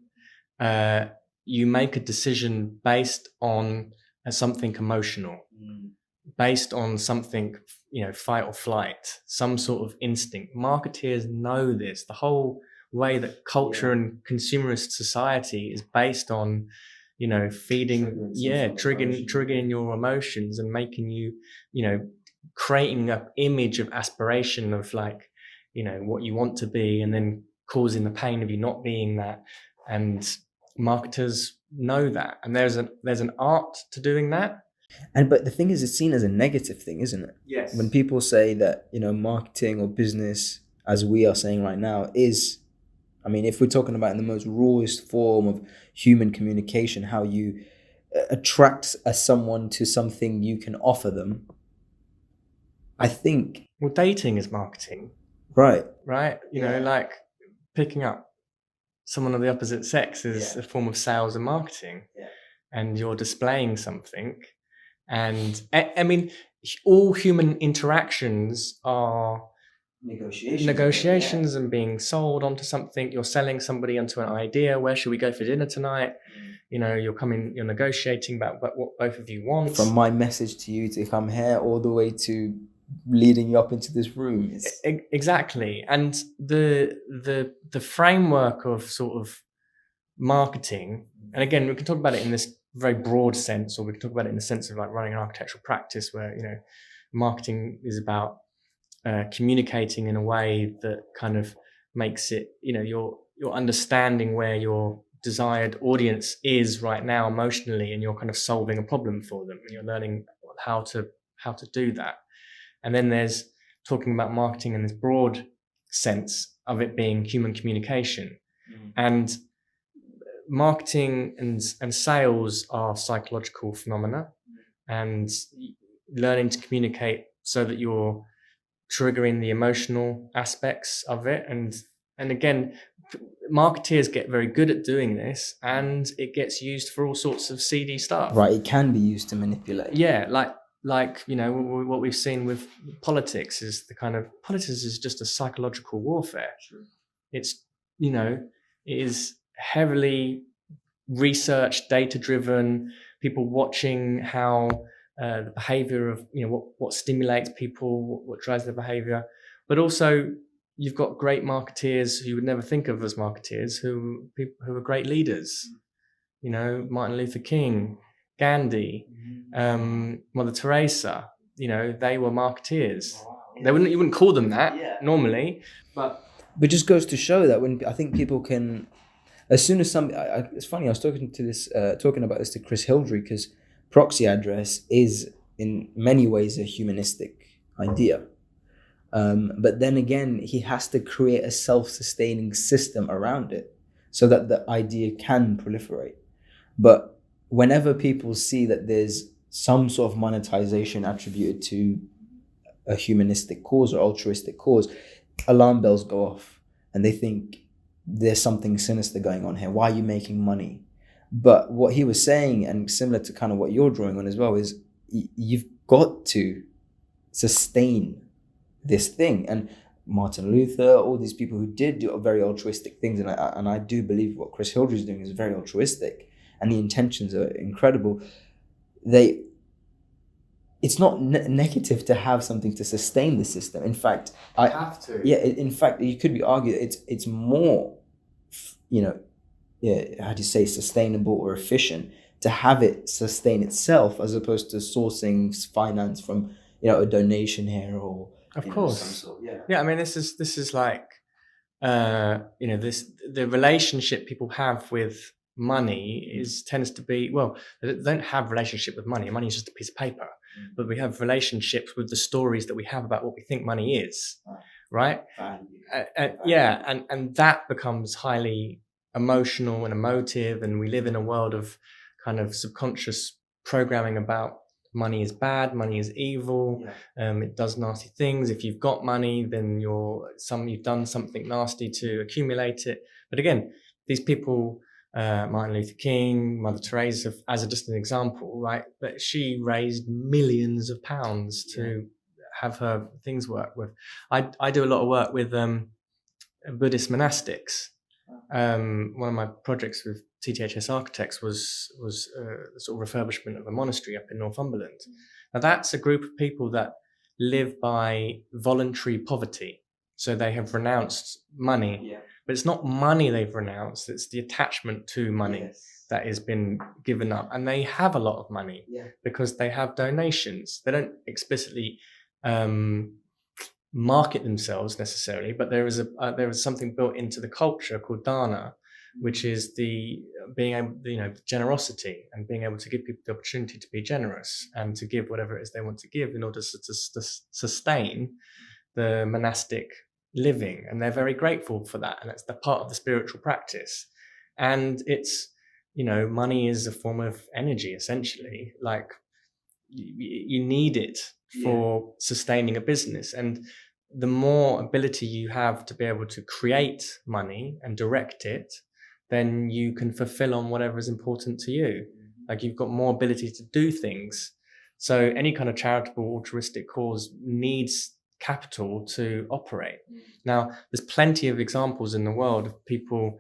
you make a decision based on something emotional, based on something, fight or flight, some sort of instinct. Marketeers know this. The whole way that culture and consumerist society is based on, feeding, triggering your emotions and making you, creating an image of aspiration of like, what you want to be, and then causing the pain of you not being that. And marketers know that, and there's an art to doing that. But the thing is, it's seen as a negative thing, isn't it? Yes. When people say that, marketing or business, as we are saying right now, is, if we're talking about in the most rawest form of human communication, how you attract someone to something you can offer them, I think. Well, dating is marketing. Right. Right. Like picking up someone of the opposite sex is a form of sales and marketing. Yeah. And you're displaying something. And all human interactions are negotiations and being sold onto something. You're selling somebody onto an idea. Where should we go for dinner tonight? You're negotiating about what both of you want. From my message to you to come here all the way to leading you up into this room. Exactly. And the framework of sort of marketing, and again, we can talk about it in this very broad sense, or we can talk about it in the sense of like running an architectural practice where, marketing is about communicating in a way that kind of makes it, you're understanding where your desired audience is right now emotionally, and you're kind of solving a problem for them, and you're learning how to do that. And then there's talking about marketing in this broad sense of it being human communication. And marketing and sales are psychological phenomena, and learning to communicate so that you're triggering the emotional aspects of it. And again, marketeers get very good at doing this, and it gets used for all sorts of seedy stuff. Right, it can be used to manipulate. Yeah, like what we've seen with politics is politics is just a psychological warfare. True. It's it is heavily research, data driven, people watching how the behavior of what stimulates people, what drives their behavior. But also you've got great marketeers who you would never think of as marketeers, who are great leaders. Martin Luther King, Gandhi, Mother Teresa, they were marketeers. You wouldn't call them that normally, but just goes to show that when I think people can, as soon as it's funny, I was talking about this to Chris Hildry, because proxy address is in many ways a humanistic idea. But then again, he has to create a self-sustaining system around it so that the idea can proliferate. But whenever people see that there's some sort of monetization attributed to a humanistic cause or altruistic cause, alarm bells go off and they think there's something sinister going on here. Why are you making money? But what he was saying, and similar to kind of what you're drawing on as well, is you've got to sustain this thing. And Martin Luther, all these people who did do very altruistic things, and I do believe what Chris Hildry is doing is very altruistic, and the intentions are incredible. It's not negative to have something to sustain the system. In fact, you have to. Yeah, in fact, you could be argued it's more, how do you say, sustainable or efficient to have it sustain itself as opposed to sourcing finance from a donation here or of course some sort. I mean, this is like the relationship people have with money tends to be, well, they don't have relationship with money. Money is just a piece of paper, but we have relationships with the stories that we have about what we think money is, right? And that becomes highly emotional and emotive, and we live in a world of kind of subconscious programming about money is bad, money is evil, it does nasty things. If you've got money, then you've done something nasty to accumulate it. But again, these people, Martin Luther King, Mother Teresa, as just an example, right? But she raised millions of pounds to have her things work with. I do a lot of work with Buddhist monastics. One of my projects with TTHS Architects was the sort of refurbishment of a monastery up in Northumberland. Now that's a group of people that live by voluntary poverty. So they have renounced money, but it's not money they've renounced, it's the attachment to money that has been given up. And they have a lot of money because they have donations. They don't explicitly market themselves necessarily, but there is something built into the culture called dana, which is the generosity and being able to give people the opportunity to be generous and to give whatever it is they want to give in order to sustain the monastic living. And they're very grateful for that, and it's the part of the spiritual practice. And it's money is a form of energy, essentially. Like you need it for sustaining a business, and the more ability you have to be able to create money and direct it, then you can fulfill on whatever is important to you. Like you've got more ability to do things. So any kind of charitable altruistic cause needs capital to operate. Now, there's plenty of examples in the world of people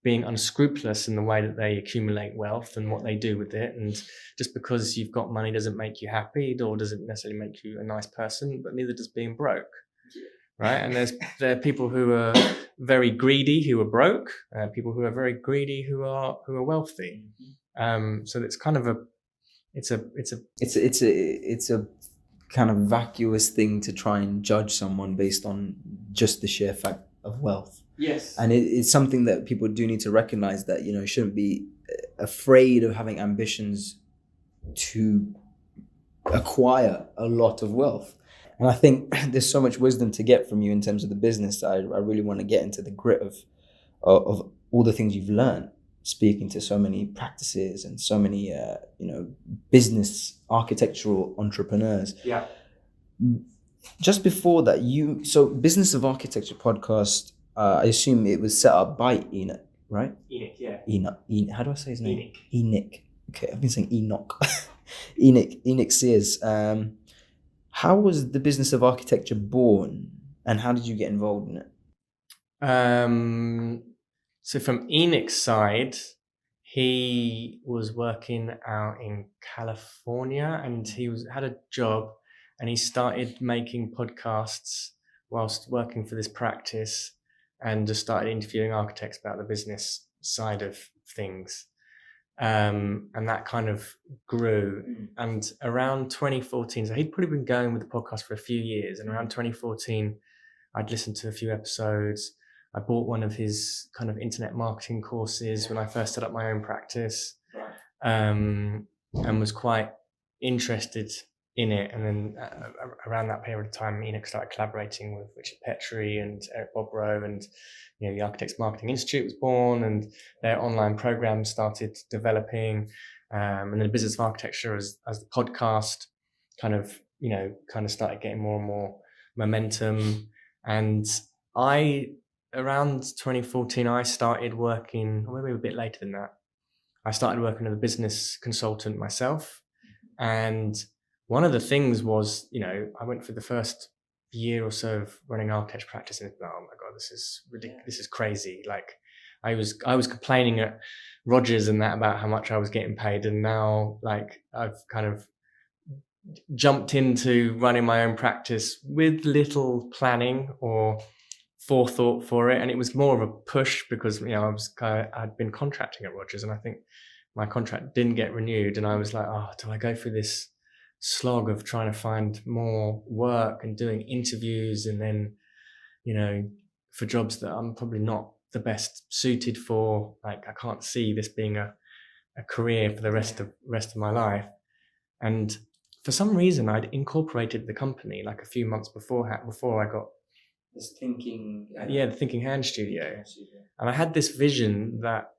being unscrupulous in the way that they accumulate wealth and what they do with it. And just because you've got money doesn't make you happy, or doesn't necessarily make you a nice person, but neither does being broke. Right? And there are people who are very greedy who are broke, people who are very greedy who are wealthy. So it's kind of it's a kind of vacuous thing to try and judge someone based on just the sheer fact of wealth. Yes. And it's something that people do need to recognize, that shouldn't be afraid of having ambitions to acquire a lot of wealth. And I think there's so much wisdom to get from you in terms of the business. I really want to get into the grit of all the things you've learned. speaking to so many practices and so many business architectural entrepreneurs. Yeah. Just before that, so Business of Architecture podcast, I assume it was set up by Enoch, right? Enoch, yeah. Enoch. How do I say his name? Enoch. Enoch. Okay, I've been saying Enoch. Enoch Sears. How was the Business of Architecture born, and how did you get involved in it? So from Enoch's side, he was working out in California, and he had a job, and he started making podcasts whilst working for this practice, and just started interviewing architects about the business side of things. And that kind of grew. And around 2014, so he'd probably been going with the podcast for a few years, and around 2014, I'd listened to a few episodes. I bought one of his kind of internet marketing courses when I first set up my own practice, and was quite interested in it. And then around that period of time, Enoch started collaborating with Richard Petrie and Eric Bobrow, and the Architects Marketing Institute was born, and their online program started developing. And then the Business of Architecture as the podcast kind of started getting more and more momentum. And around 2014, I started working, or maybe a bit later than that, I started working as a business consultant myself. And one of the things was, I went through the first year or so of running architecture practice, and oh my God, this is ridiculous. This is crazy. Like I was complaining at Rogers and that about how much I was getting paid. And now like I've kind of jumped into running my own practice with little planning or forethought for it. And it was more of a push because, I'd been contracting at Rogers, and I think my contract didn't get renewed. And I was like, oh, do I go through this slog of trying to find more work and doing interviews, and then, for jobs that I'm probably not the best suited for? Like, I can't see this being a career for the rest of my life. And for some reason, I'd incorporated the company like a few months before I got this thinking. The Thinking Hand Studio, and I had this vision that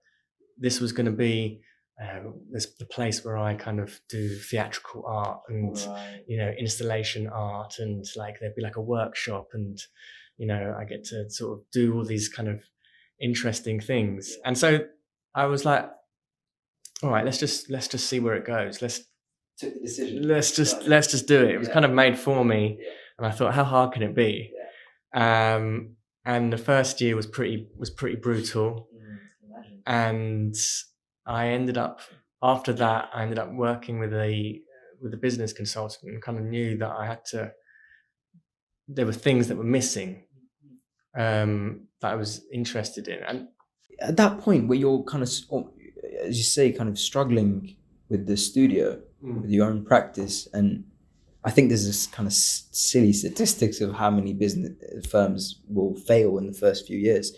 this was going to be the place where I kind of do theatrical art and installation art, and like there'd be like a workshop, and I get to sort of do all these kind of interesting things. And so I was like, all right, let's just see where it goes. Took the decision. Let's just do it. It was kind of made for me, and I thought, how hard can it be? And the first year was pretty brutal, and I ended up working with a business consultant, and kind of knew that there were things that were missing that I was interested in. And at that point where you're kind of, as you say, kind of struggling with the studio, with your own practice, and I think there's this kind of silly statistics of how many business firms will fail in the first few years.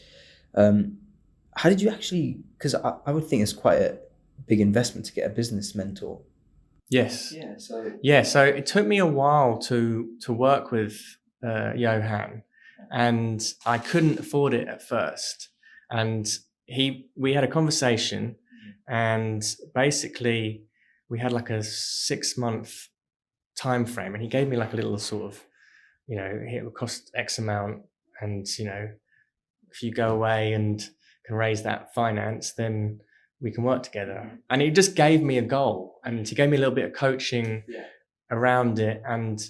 How did you actually, because I would think it's quite a big investment to get a business mentor. Yes. Yeah. So it took me a while to work with Johan, and I couldn't afford it at first. And we had a conversation, and basically we had like a 6-month time frame, and he gave me like a little sort of, it will cost X amount, and if you go away and can raise that finance, then we can work together. And he just gave me a goal, and he gave me a little bit of coaching around it. And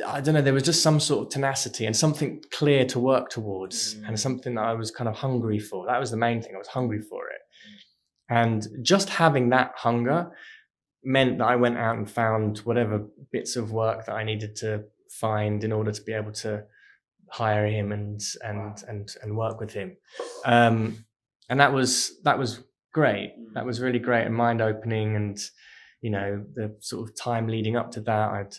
I don't know, there was just some sort of tenacity and something clear to work towards, and something that I was kind of hungry for. That was the main thing. I was hungry for it. And just having that hunger meant that I went out and found whatever bits of work that I needed to find in order to be able to hire him and work with him. And that was great. That was really great and mind opening. And, the sort of time leading up to that,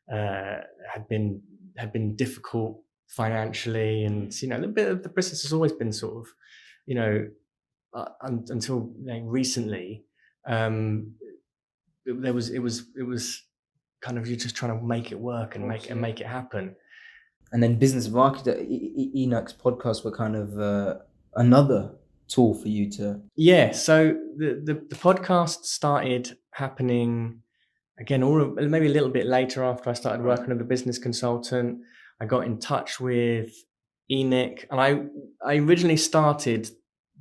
had been difficult financially, and, a bit of the business has always been sort of, until recently, it was kind of, you're just trying to make it work and make it happen. And then Business of Architecture, Enoch's podcast were kind of another tool for you to? Yeah, so the podcast started happening again, maybe a little bit later after I started working as a business consultant. I got in touch with Enoch, and I originally started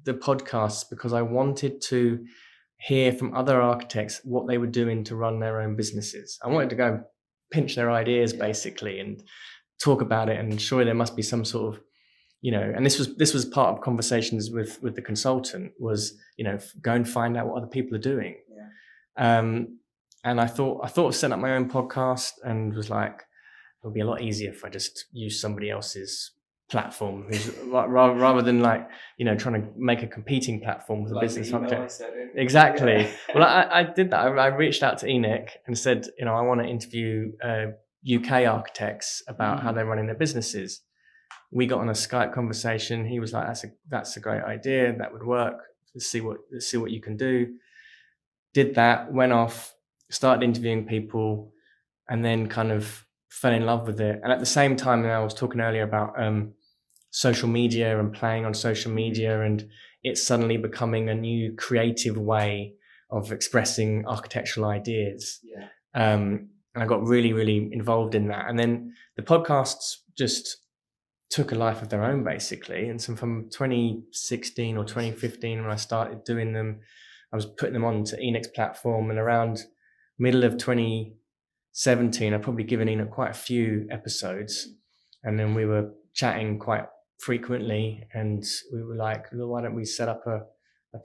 the podcasts because I wanted to hear from other architects what they were doing to run their own businesses. I wanted to go pinch their ideas basically and talk about it, and surely there must be some sort of, and this was part of conversations with the consultant, was, go and find out what other people are doing. And I thought of setting up my own podcast, and was like, it'll be a lot easier if I just use somebody else's platform, rather than trying to make a competing platform with a business architect. Exactly. Well, I did that. I reached out to Enoch and said, I want to interview UK architects about how they're running their businesses. We got on a Skype conversation. He was like, that's a great idea. That would work. Let's see what you can do. Did that, went off, started interviewing people, and then kind of fell in love with it. And at the same time, I was talking earlier about social media and playing on social media, and it's suddenly becoming a new creative way of expressing architectural ideas. And I got really, really involved in that. And then the podcasts just took a life of their own, basically. And so from 2016 or 2015, when I started doing them, I was putting them onto Enoch's platform. And around middle of 2017, I'd probably given Enoch quite a few episodes. And then we were chatting quite frequently. And we were like, well, why don't we set up a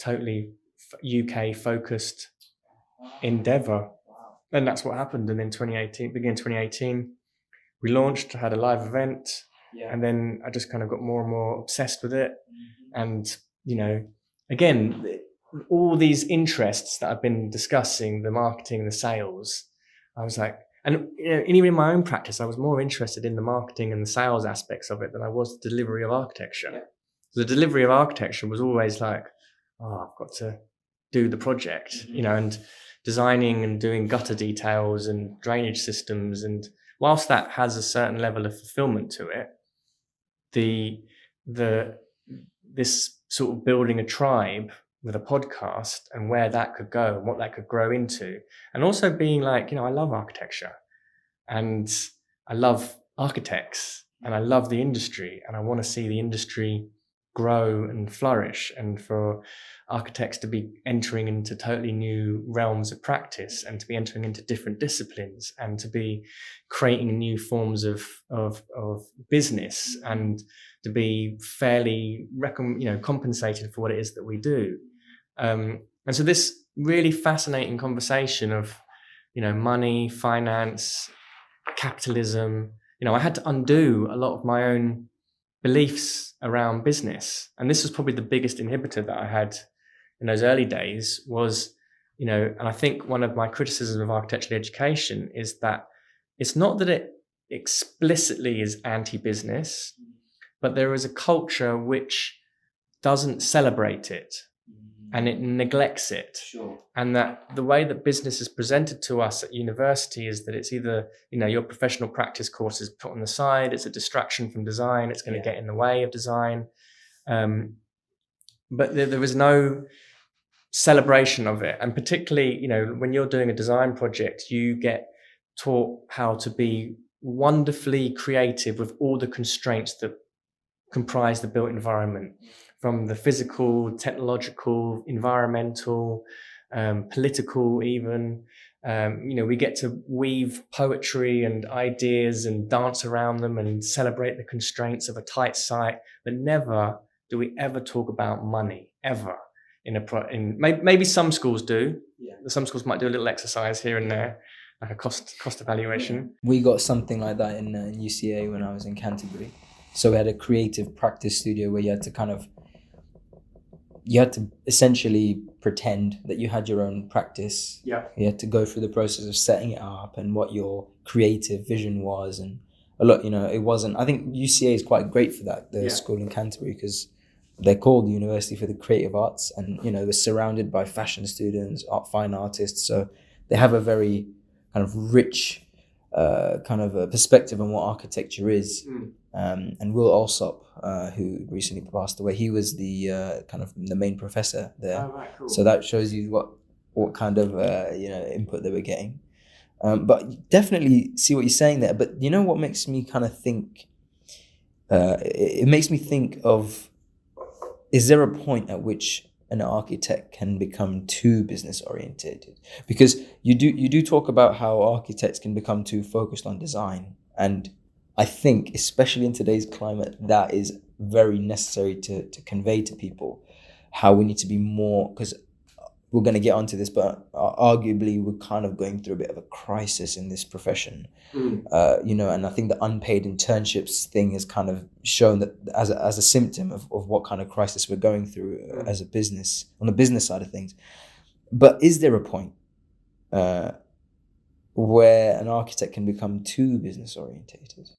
totally UK-focused endeavor? And that's what happened. And then beginning 2018, we launched, had a live event. And then I just kind of got more and more obsessed with it. And, again, all these interests that I've been discussing, the marketing, the sales, I was like, and even in my own practice, I was more interested in the marketing and the sales aspects of it than I was the delivery of architecture. The delivery of architecture was always like, I've got to do the project, and designing and doing gutter details and drainage systems. And whilst that has a certain level of fulfillment to it, this sort of building a tribe with a podcast and where that could go and what that could grow into, and also being like, I love architecture and I love architects and I love the industry, and I want to see the industry grow and flourish, and for architects to be entering into totally new realms of practice, and to be entering into different disciplines, and to be creating new forms of business, and to be fairly compensated for what it is that we do. And so this really fascinating conversation of money, finance, capitalism, I had to undo a lot of my own beliefs around business. And this was probably the biggest inhibitor that I had in those early days was, and I think one of my criticisms of architectural education is that it's not that it explicitly is anti-business, but there is a culture which doesn't celebrate it and it neglects it. Sure. And that the way that business is presented to us at university is that it's either, your professional practice course is put on the side, it's a distraction from design, it's going to get in the way of design. But there was no celebration of it. And particularly, when you're doing a design project, you get taught how to be wonderfully creative with all the constraints that comprise the built environment, from the physical, technological, environmental, political even. We get to weave poetry and ideas and dance around them and celebrate the constraints of a tight site, but never do we ever talk about money, ever. Maybe some schools do. Some schools might do a little exercise here and there, like a cost evaluation. We got something like that in UCA when I was in Canterbury. So we had a creative practice studio where you had to essentially pretend that you had your own practice. You had to go through the process of setting it up and what your creative vision was, and a lot, it wasn't. I think UCA is quite great for that, the school in Canterbury, because they're called the University for the Creative Arts, and they're surrounded by fashion students, fine artists, so they have a very kind of rich kind of a perspective on what architecture is. and Will Alsop, who recently passed away. He was the kind of the main professor there. Oh, right, cool. So that shows you what kind of input they were getting. But you definitely see what you're saying there. But you know what makes me kind of think? It makes me think of: is there a point at which an architect can become too business orientated? Because you do talk about how architects can become too focused on design, and I think, especially in today's climate, that is very necessary to convey to people how we need to be more, because we're going to get onto this, but arguably we're kind of going through a bit of a crisis in this profession. And I think the unpaid internships thing has kind of shown that as a symptom of what kind of crisis we're going through as a business, on the business side of things. But is there a point where an architect can become too business orientated? That's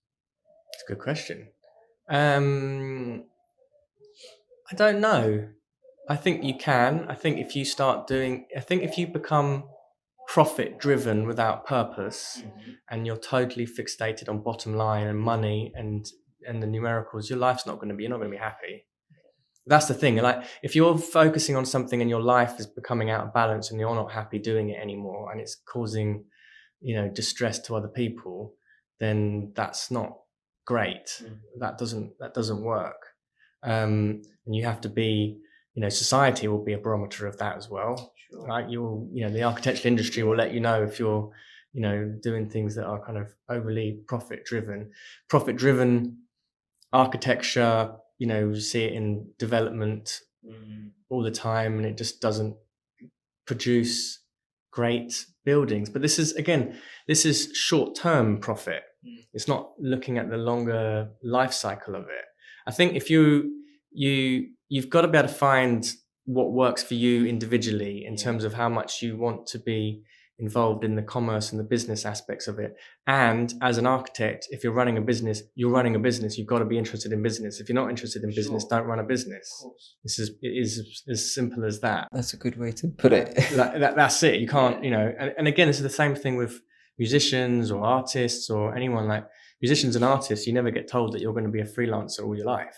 a good question. I don't know. I think you can. I think if you become profit driven without purpose, and you're totally fixated on bottom line and money and the numericals, your life's you're not going to be happy. That's the thing. Like, if you're focusing on something and your life is becoming out of balance and you're not happy doing it anymore, and it's causing, distress to other people, then that's not great. That doesn't work. And you have to be, society will be a barometer of that as well. Sure. Right? The architectural industry will let you know if you're, doing things that are kind of overly profit driven architecture. You see it in development all the time, and it just doesn't produce great buildings. But this is short-term profit. It's not looking at the longer life cycle of it. I think if you've got to be able to find what works for you individually in terms of how much you want to be involved in the commerce and the business aspects of it. And as an architect, if you're running a business, you're got to be interested in business. If you're not interested in business, don't run a business. It is as simple as that. That's a good way to put it. That's it. You can't, and again, this is the same thing with musicians or artists or anyone. Like musicians and artists, you never get told that you're going to be a freelancer all your life.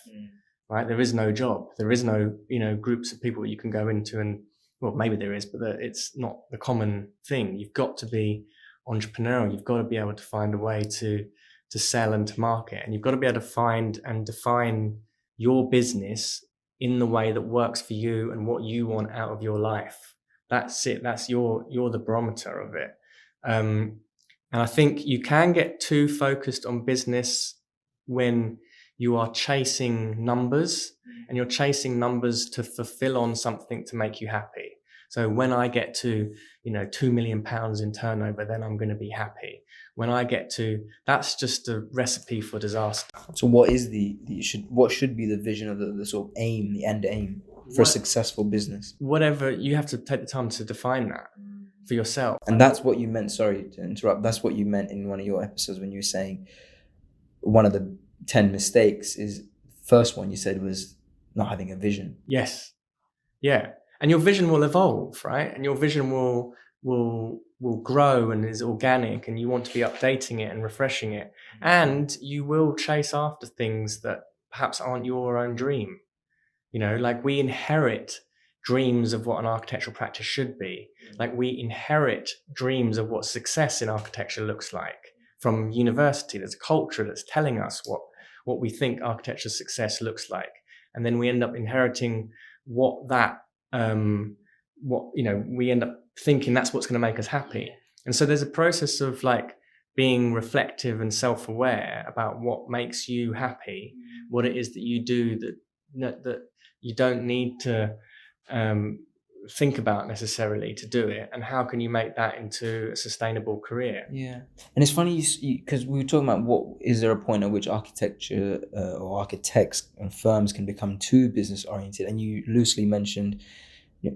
Right? There is no job. There is no, groups of people you can go into and, well, maybe there is, but it's not the common thing. You've got to be entrepreneurial. You've got to be able to find a way to sell and to market. And you've got to be able to find and define your business in the way that works for you and what you want out of your life. That's it. That's you're the barometer of it. And I think you can get too focused on business when you are chasing numbers, and you're chasing numbers to fulfill on something to make you happy. So when I get to, £2 million in turnover, then I'm going to be happy. When I get to, that's just a recipe for disaster. So what is what should be the vision of the sort of aim, the end aim for a successful business? Whatever, you have to take the time to define that for yourself. And that's what you meant, sorry to interrupt, that's what you meant in one of your episodes when you were saying one of the 10 mistakes is, first one you said was not having a vision. Yes. Yeah. And your vision will evolve, right? And your vision will grow and is organic, and you want to be updating it and refreshing it. And you will chase after things that perhaps aren't your own dream. Like we inherit dreams of what an architectural practice should be. Like we inherit dreams of what success in architecture looks like from university. There's a culture that's telling us what we think architecture success looks like. And then we end up inheriting we end up thinking that's what's going to make us happy. And so there's a process of like being reflective and self-aware about what makes you happy, what it is that you do that you don't need to think about necessarily to do it, and how can you make that into a sustainable career. Yeah. And it's funny because we were talking about is there a point at which architecture or architects and firms can become too business oriented, and you loosely mentioned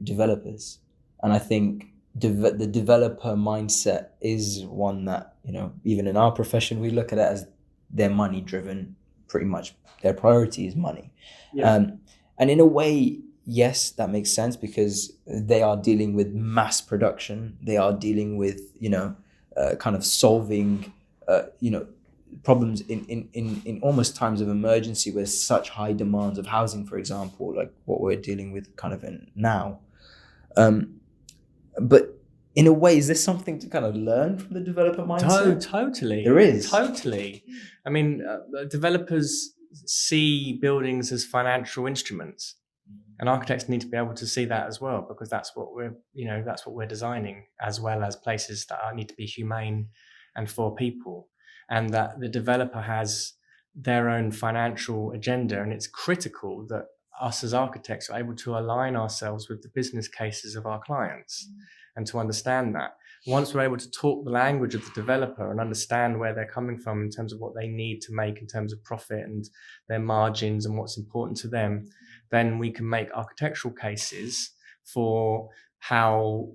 developers. And I think the developer mindset is one that, even in our profession, we look at it as they're money driven. Pretty much their priority is money. Yeah. And in a way, yes, that makes sense, because they are dealing with mass production. They are dealing with, kind of solving, problems in almost times of emergency where such high demands of housing, for example, like what we're dealing with kind of in now. But in a way, is there something to kind of learn from the developer mindset? Totally. There is. Totally. I mean, developers see buildings as financial instruments, and architects need to be able to see that as well, because that's what we're designing, as well as places that need to be humane and for people, and that the developer has their own financial agenda, and it's critical that us as architects are able to align ourselves with the business cases of our clients and to understand that. Once we're able to talk the language of the developer and understand where they're coming from in terms of what they need to make in terms of profit and their margins and what's important to them, then we can make architectural cases for how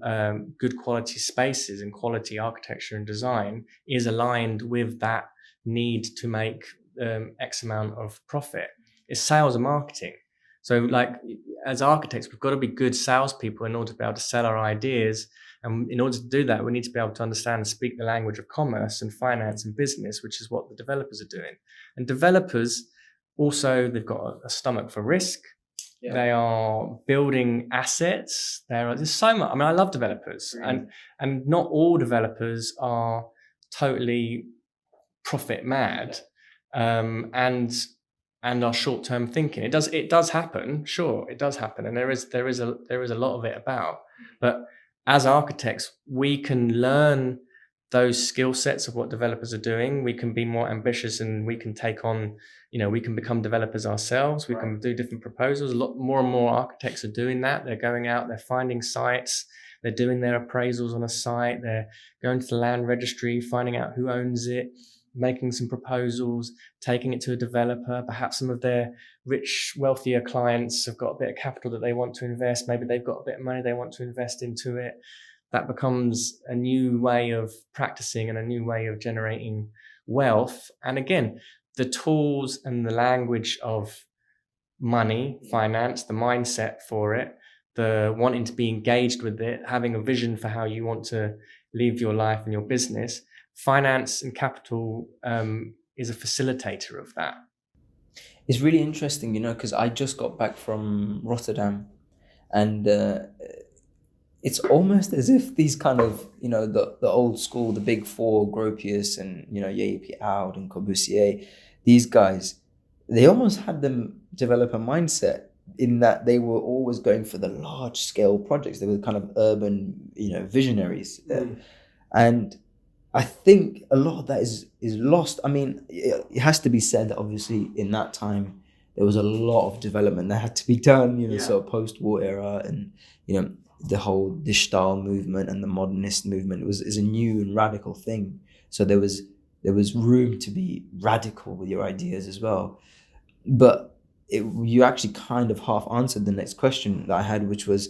good quality spaces and quality architecture and design is aligned with that need to make X amount of profit. It's sales and marketing. So like as architects, we've got to be good salespeople in order to be able to sell our ideas. And in order to do that, we need to be able to understand and speak the language of commerce and finance and business, which is what the developers are doing. And developers also, they've got a stomach for risk. Yeah. They are building assets. There's so much. I mean, I love developers, and not all developers are totally profit mad, and are short-term thinking. It does happen. Sure, it does happen, and there is a lot of it about. But as architects, we can learn those skill sets of what developers are doing. We can be more ambitious, and we can take on, we can become developers ourselves. We can do different proposals. A lot more and more architects are doing that. They're going out, they're finding sites, they're doing their appraisals on a site, they're going to the land registry, finding out who owns it, making some proposals, taking it to a developer. Perhaps some of their rich, wealthier clients have got a bit of capital that they want to invest. Maybe they've got a bit of money they want to invest into it. That becomes a new way of practicing and a new way of generating wealth. And again, the tools and the language of money, finance, the mindset for it, the wanting to be engaged with it, having a vision for how you want to live your life and your business. Finance and capital is a facilitator of that. It's really interesting, because I just got back from Rotterdam, and it's almost as if these kind of, the old school, the big four, Gropius and, Yapi Oud and Corbusier, these guys, they almost had them develop a mindset in that they were always going for the large scale projects. They were kind of urban, visionaries. And I think a lot of that is lost. I mean, it has to be said that obviously in that time, there was a lot of development that had to be done, sort of post-war era, and, the whole Digital movement and the modernist movement is a new and radical thing. So there was room to be radical with your ideas as well. But you actually kind of half answered the next question that I had, which was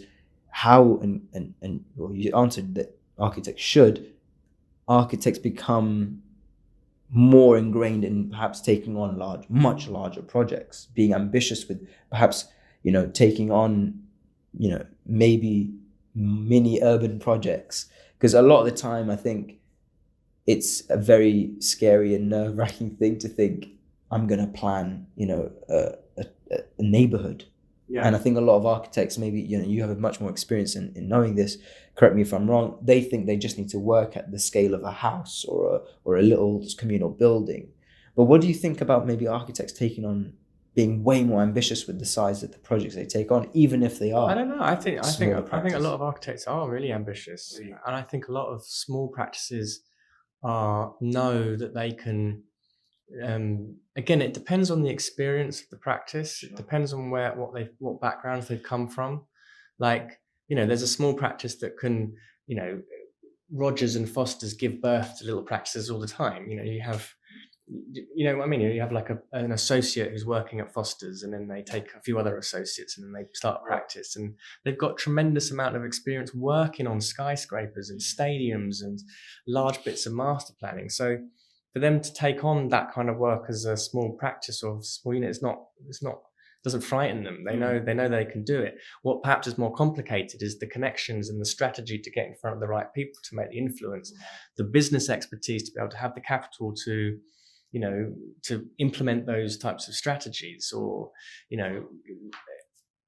how, and well, you answered that architects become more ingrained in perhaps taking on much larger projects, being ambitious with perhaps, taking on, maybe mini urban projects. Because a lot of the time, I think it's a very scary and nerve-wracking thing to think, I'm going to plan, a neighborhood. Yeah. And I think a lot of architects, maybe, you have a much more experience in knowing this, correct me if I'm wrong, they think they just need to work at the scale of a house or a little communal building. But what do you think about maybe architects taking on, being way more ambitious with the size of the projects they take on, even if they are? I don't know. I think a lot of architects are really ambitious. Really? And I think a lot of small practices know that they can. Again, it depends on the experience of the practice. Sure. It depends on what backgrounds they've come from. Like, there's a small practice that can, Rogers and Foster's give birth to little practices all the time. You have, what I mean? You have like an associate who's working at Foster's, and then they take a few other associates, and then they start practice, and they've got tremendous amount of experience working on skyscrapers and stadiums and large bits of master planning. So for them to take on that kind of work as a small practice or small unit, doesn't frighten them. They know they can do it. What perhaps is more complicated is the connections and the strategy to get in front of the right people to make the influence, the business expertise to be able to have the capital to to implement those types of strategies, or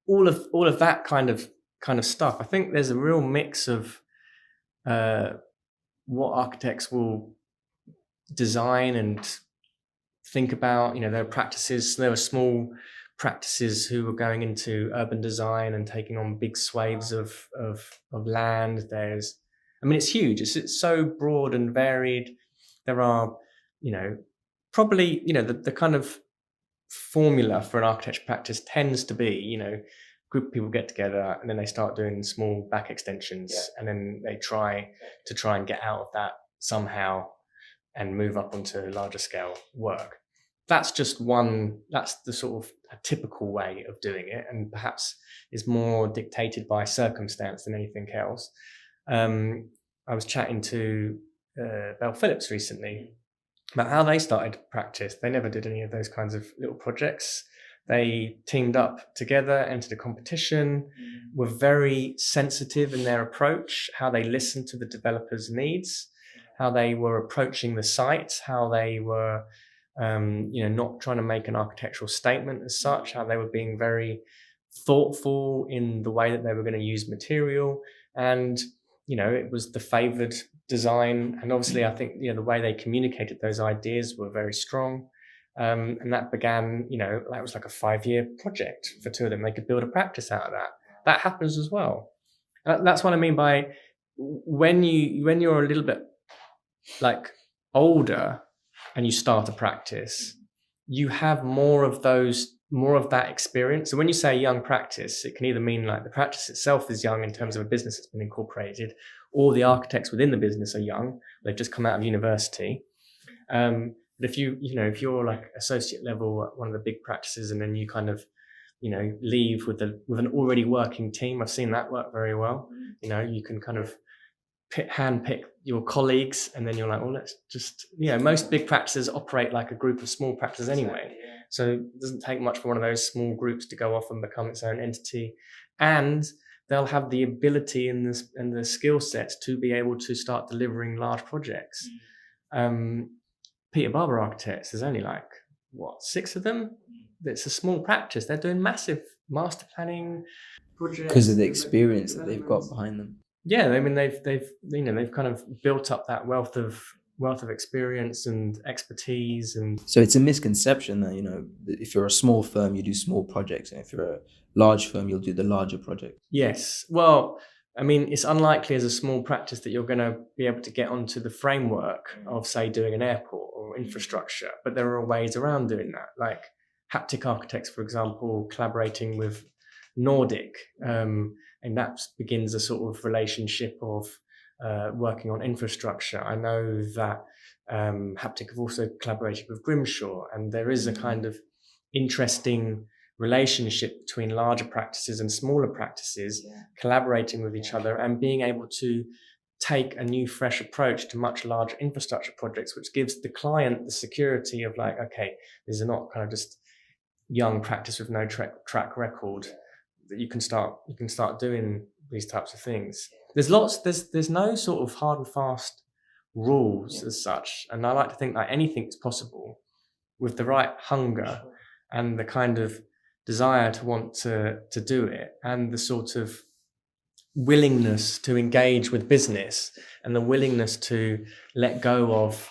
all of that kind of stuff. I think there's a real mix of what architects will design and think about. There are practices. There were small practices who were going into urban design and taking on big swathes of land. It's huge. It's so broad and varied. There are, probably, the kind of formula for an architecture practice tends to be, group of people get together and then they start doing small back extensions, and then they try and get out of that somehow and move up onto larger scale work. That's just one. That's the sort of a typical way of doing it, and perhaps is more dictated by circumstance than anything else. I was chatting to Bell Phillips recently about how they started practice. They never did any of those kinds of little projects. They teamed up together, entered a competition, were very sensitive in their approach, how they listened to the developers' needs, how they were approaching the site, how they were not trying to make an architectural statement as such, how they were being very thoughtful in the way that they were going to use material. And, it was the favored design. And obviously, I think, the way they communicated those ideas were very strong. And that began, that was like a 5-year project for two of them. They could build a practice out of that. That happens as well. That's what I mean by when you're a little bit like older and you start a practice, you have more of that experience. So when you say young practice, it can either mean like the practice itself is young in terms of a business that's been incorporated, or the architects within the business are young. They've just come out of university. But if you're like associate level at one of the big practices, and then you kind of, leave with an already working team, I've seen that work very well. You can kind of handpick your colleagues, and then you're like, well, let's just, most big practices operate like a group of small practices anyway. So it doesn't take much for one of those small groups to go off and become its own entity. And they'll have the ability and the skill sets to be able to start delivering large projects. Peter Barber Architects, there's only 6 of them? It's a small practice. They're doing massive master planning projects because of the experience that they've got behind them. Yeah, they've kind of built up that wealth of experience and expertise. And so it's a misconception that if you're a small firm, you do small projects, and if you're a large firm, you'll do the larger project. Yes, well, it's unlikely as a small practice that you're going to be able to get onto the framework of, say, doing an airport or infrastructure, but there are ways around doing that, like Haptic Architects, for example, collaborating with Nordic, and that begins a sort of relationship of working on infrastructure. I know that Haptic have also collaborated with Grimshaw, and there is a kind of interesting relationship between larger practices and smaller practices, collaborating with each other and being able to take a new, fresh approach to much larger infrastructure projects, which gives the client the security of like, okay, these are not kind of just young practice with no track record, that you can start doing these types of things. There's no sort of hard and fast rules as such, and I like to think that anything's possible with the right hunger and the kind of desire to want to do it, and the sort of willingness to engage with business, and the willingness to let go of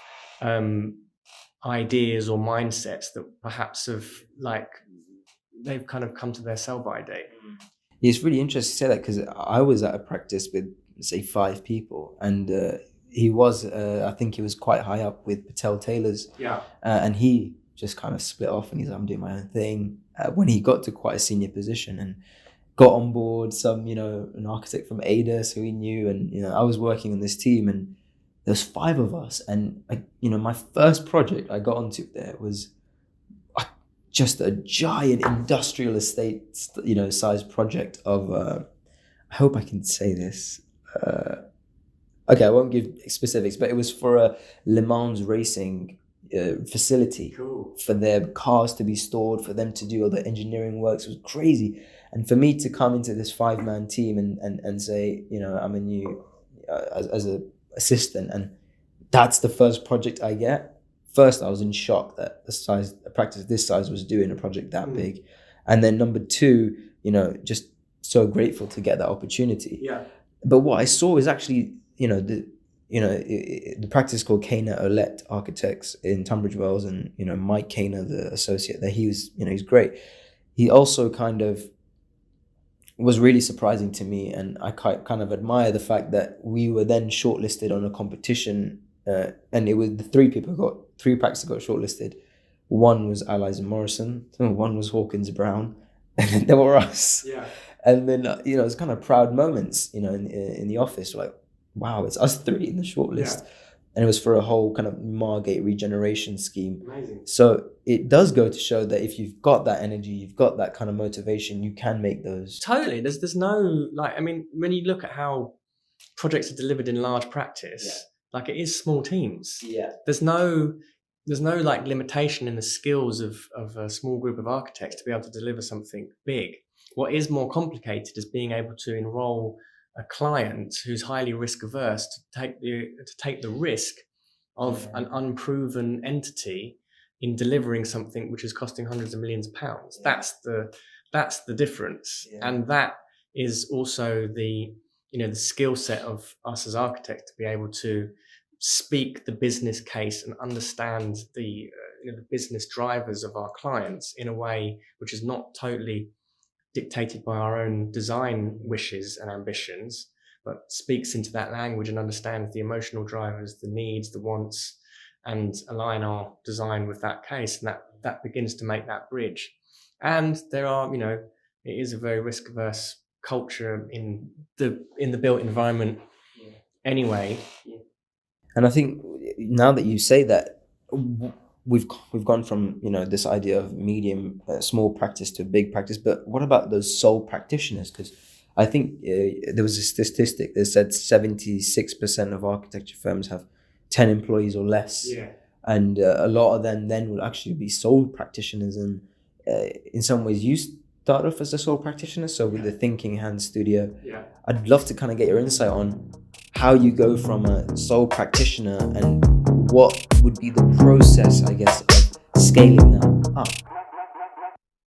ideas or mindsets that perhaps they've kind of come to their sell-by date. It's really interesting to say that, because I was at a practice with, say, 5 people, and he was, I think he was quite high up with Patel Taylors. Yeah. And he just kind of split off, and he's like, I'm doing my own thing. When he got to quite a senior position and got on board an architect from ADAS who he knew, and, I was working on this team, and there's 5 of us. And, my first project I got onto there was just a giant industrial estate, sized project of, I hope I can say this. Okay, I won't give specifics, but it was for a Le Mans racing facility. Cool. For their cars to be stored, for them to do all the engineering works. It was crazy. And for me to come into this 5-man team and say, I'm a new, as a assistant, and that's the first project I get. first, I was in shock that a practice this size was doing a project that big. And then number two, you know, just so grateful to get that opportunity. Yeah. But what I saw is actually, the practice is called Kaner Olet Architects in Tunbridge Wells, and, you know, Mike Kaner, the associate there, he's great. He also kind of was really surprising to me, and I kind of admire the fact that we were then shortlisted on a competition, and it was the three practices got shortlisted. One was Allies and Morrison, one was Hawkins Brown, and then there were us. Yeah. And then it was kind of proud moments, in the office, like, wow, it's us three in the shortlist. Yeah. And it was for a whole kind of Margate regeneration scheme. Amazing. So it does go to show that if you've got that energy, you've got that kind of motivation, you can make those. Totally. There's no, when you look at how projects are delivered in large practice, it is small teams. Yeah. There's no limitation in the skills of a small group of architects to be able to deliver something big. What is more complicated is being able to enroll a client who's highly risk averse to take the risk of an unproven entity in delivering something which is costing hundreds of millions of pounds. That's the difference. And that is also the skill set of us as architects to be able to speak the business case and understand the business drivers of our clients in a way which is not totally dictated by our own design wishes and ambitions, but speaks into that language and understands the emotional drivers, the needs, the wants, and align our design with that case. And that begins to make that bridge. And there are, it is a very risk-averse culture in the built environment anyway. And I think now that you say that, we've gone from this idea of medium small practice to big practice, but what about those sole practitioners? Because I think there was a statistic that said 76% of architecture firms have 10 employees or less, and a lot of them then will actually be sole practitioners. And in some ways, you start off as a sole practitioner, so with the Thinking Hands Studio. I'd love to kind of get your insight on how you go from a sole practitioner and what would be the process, I guess, of scaling that up.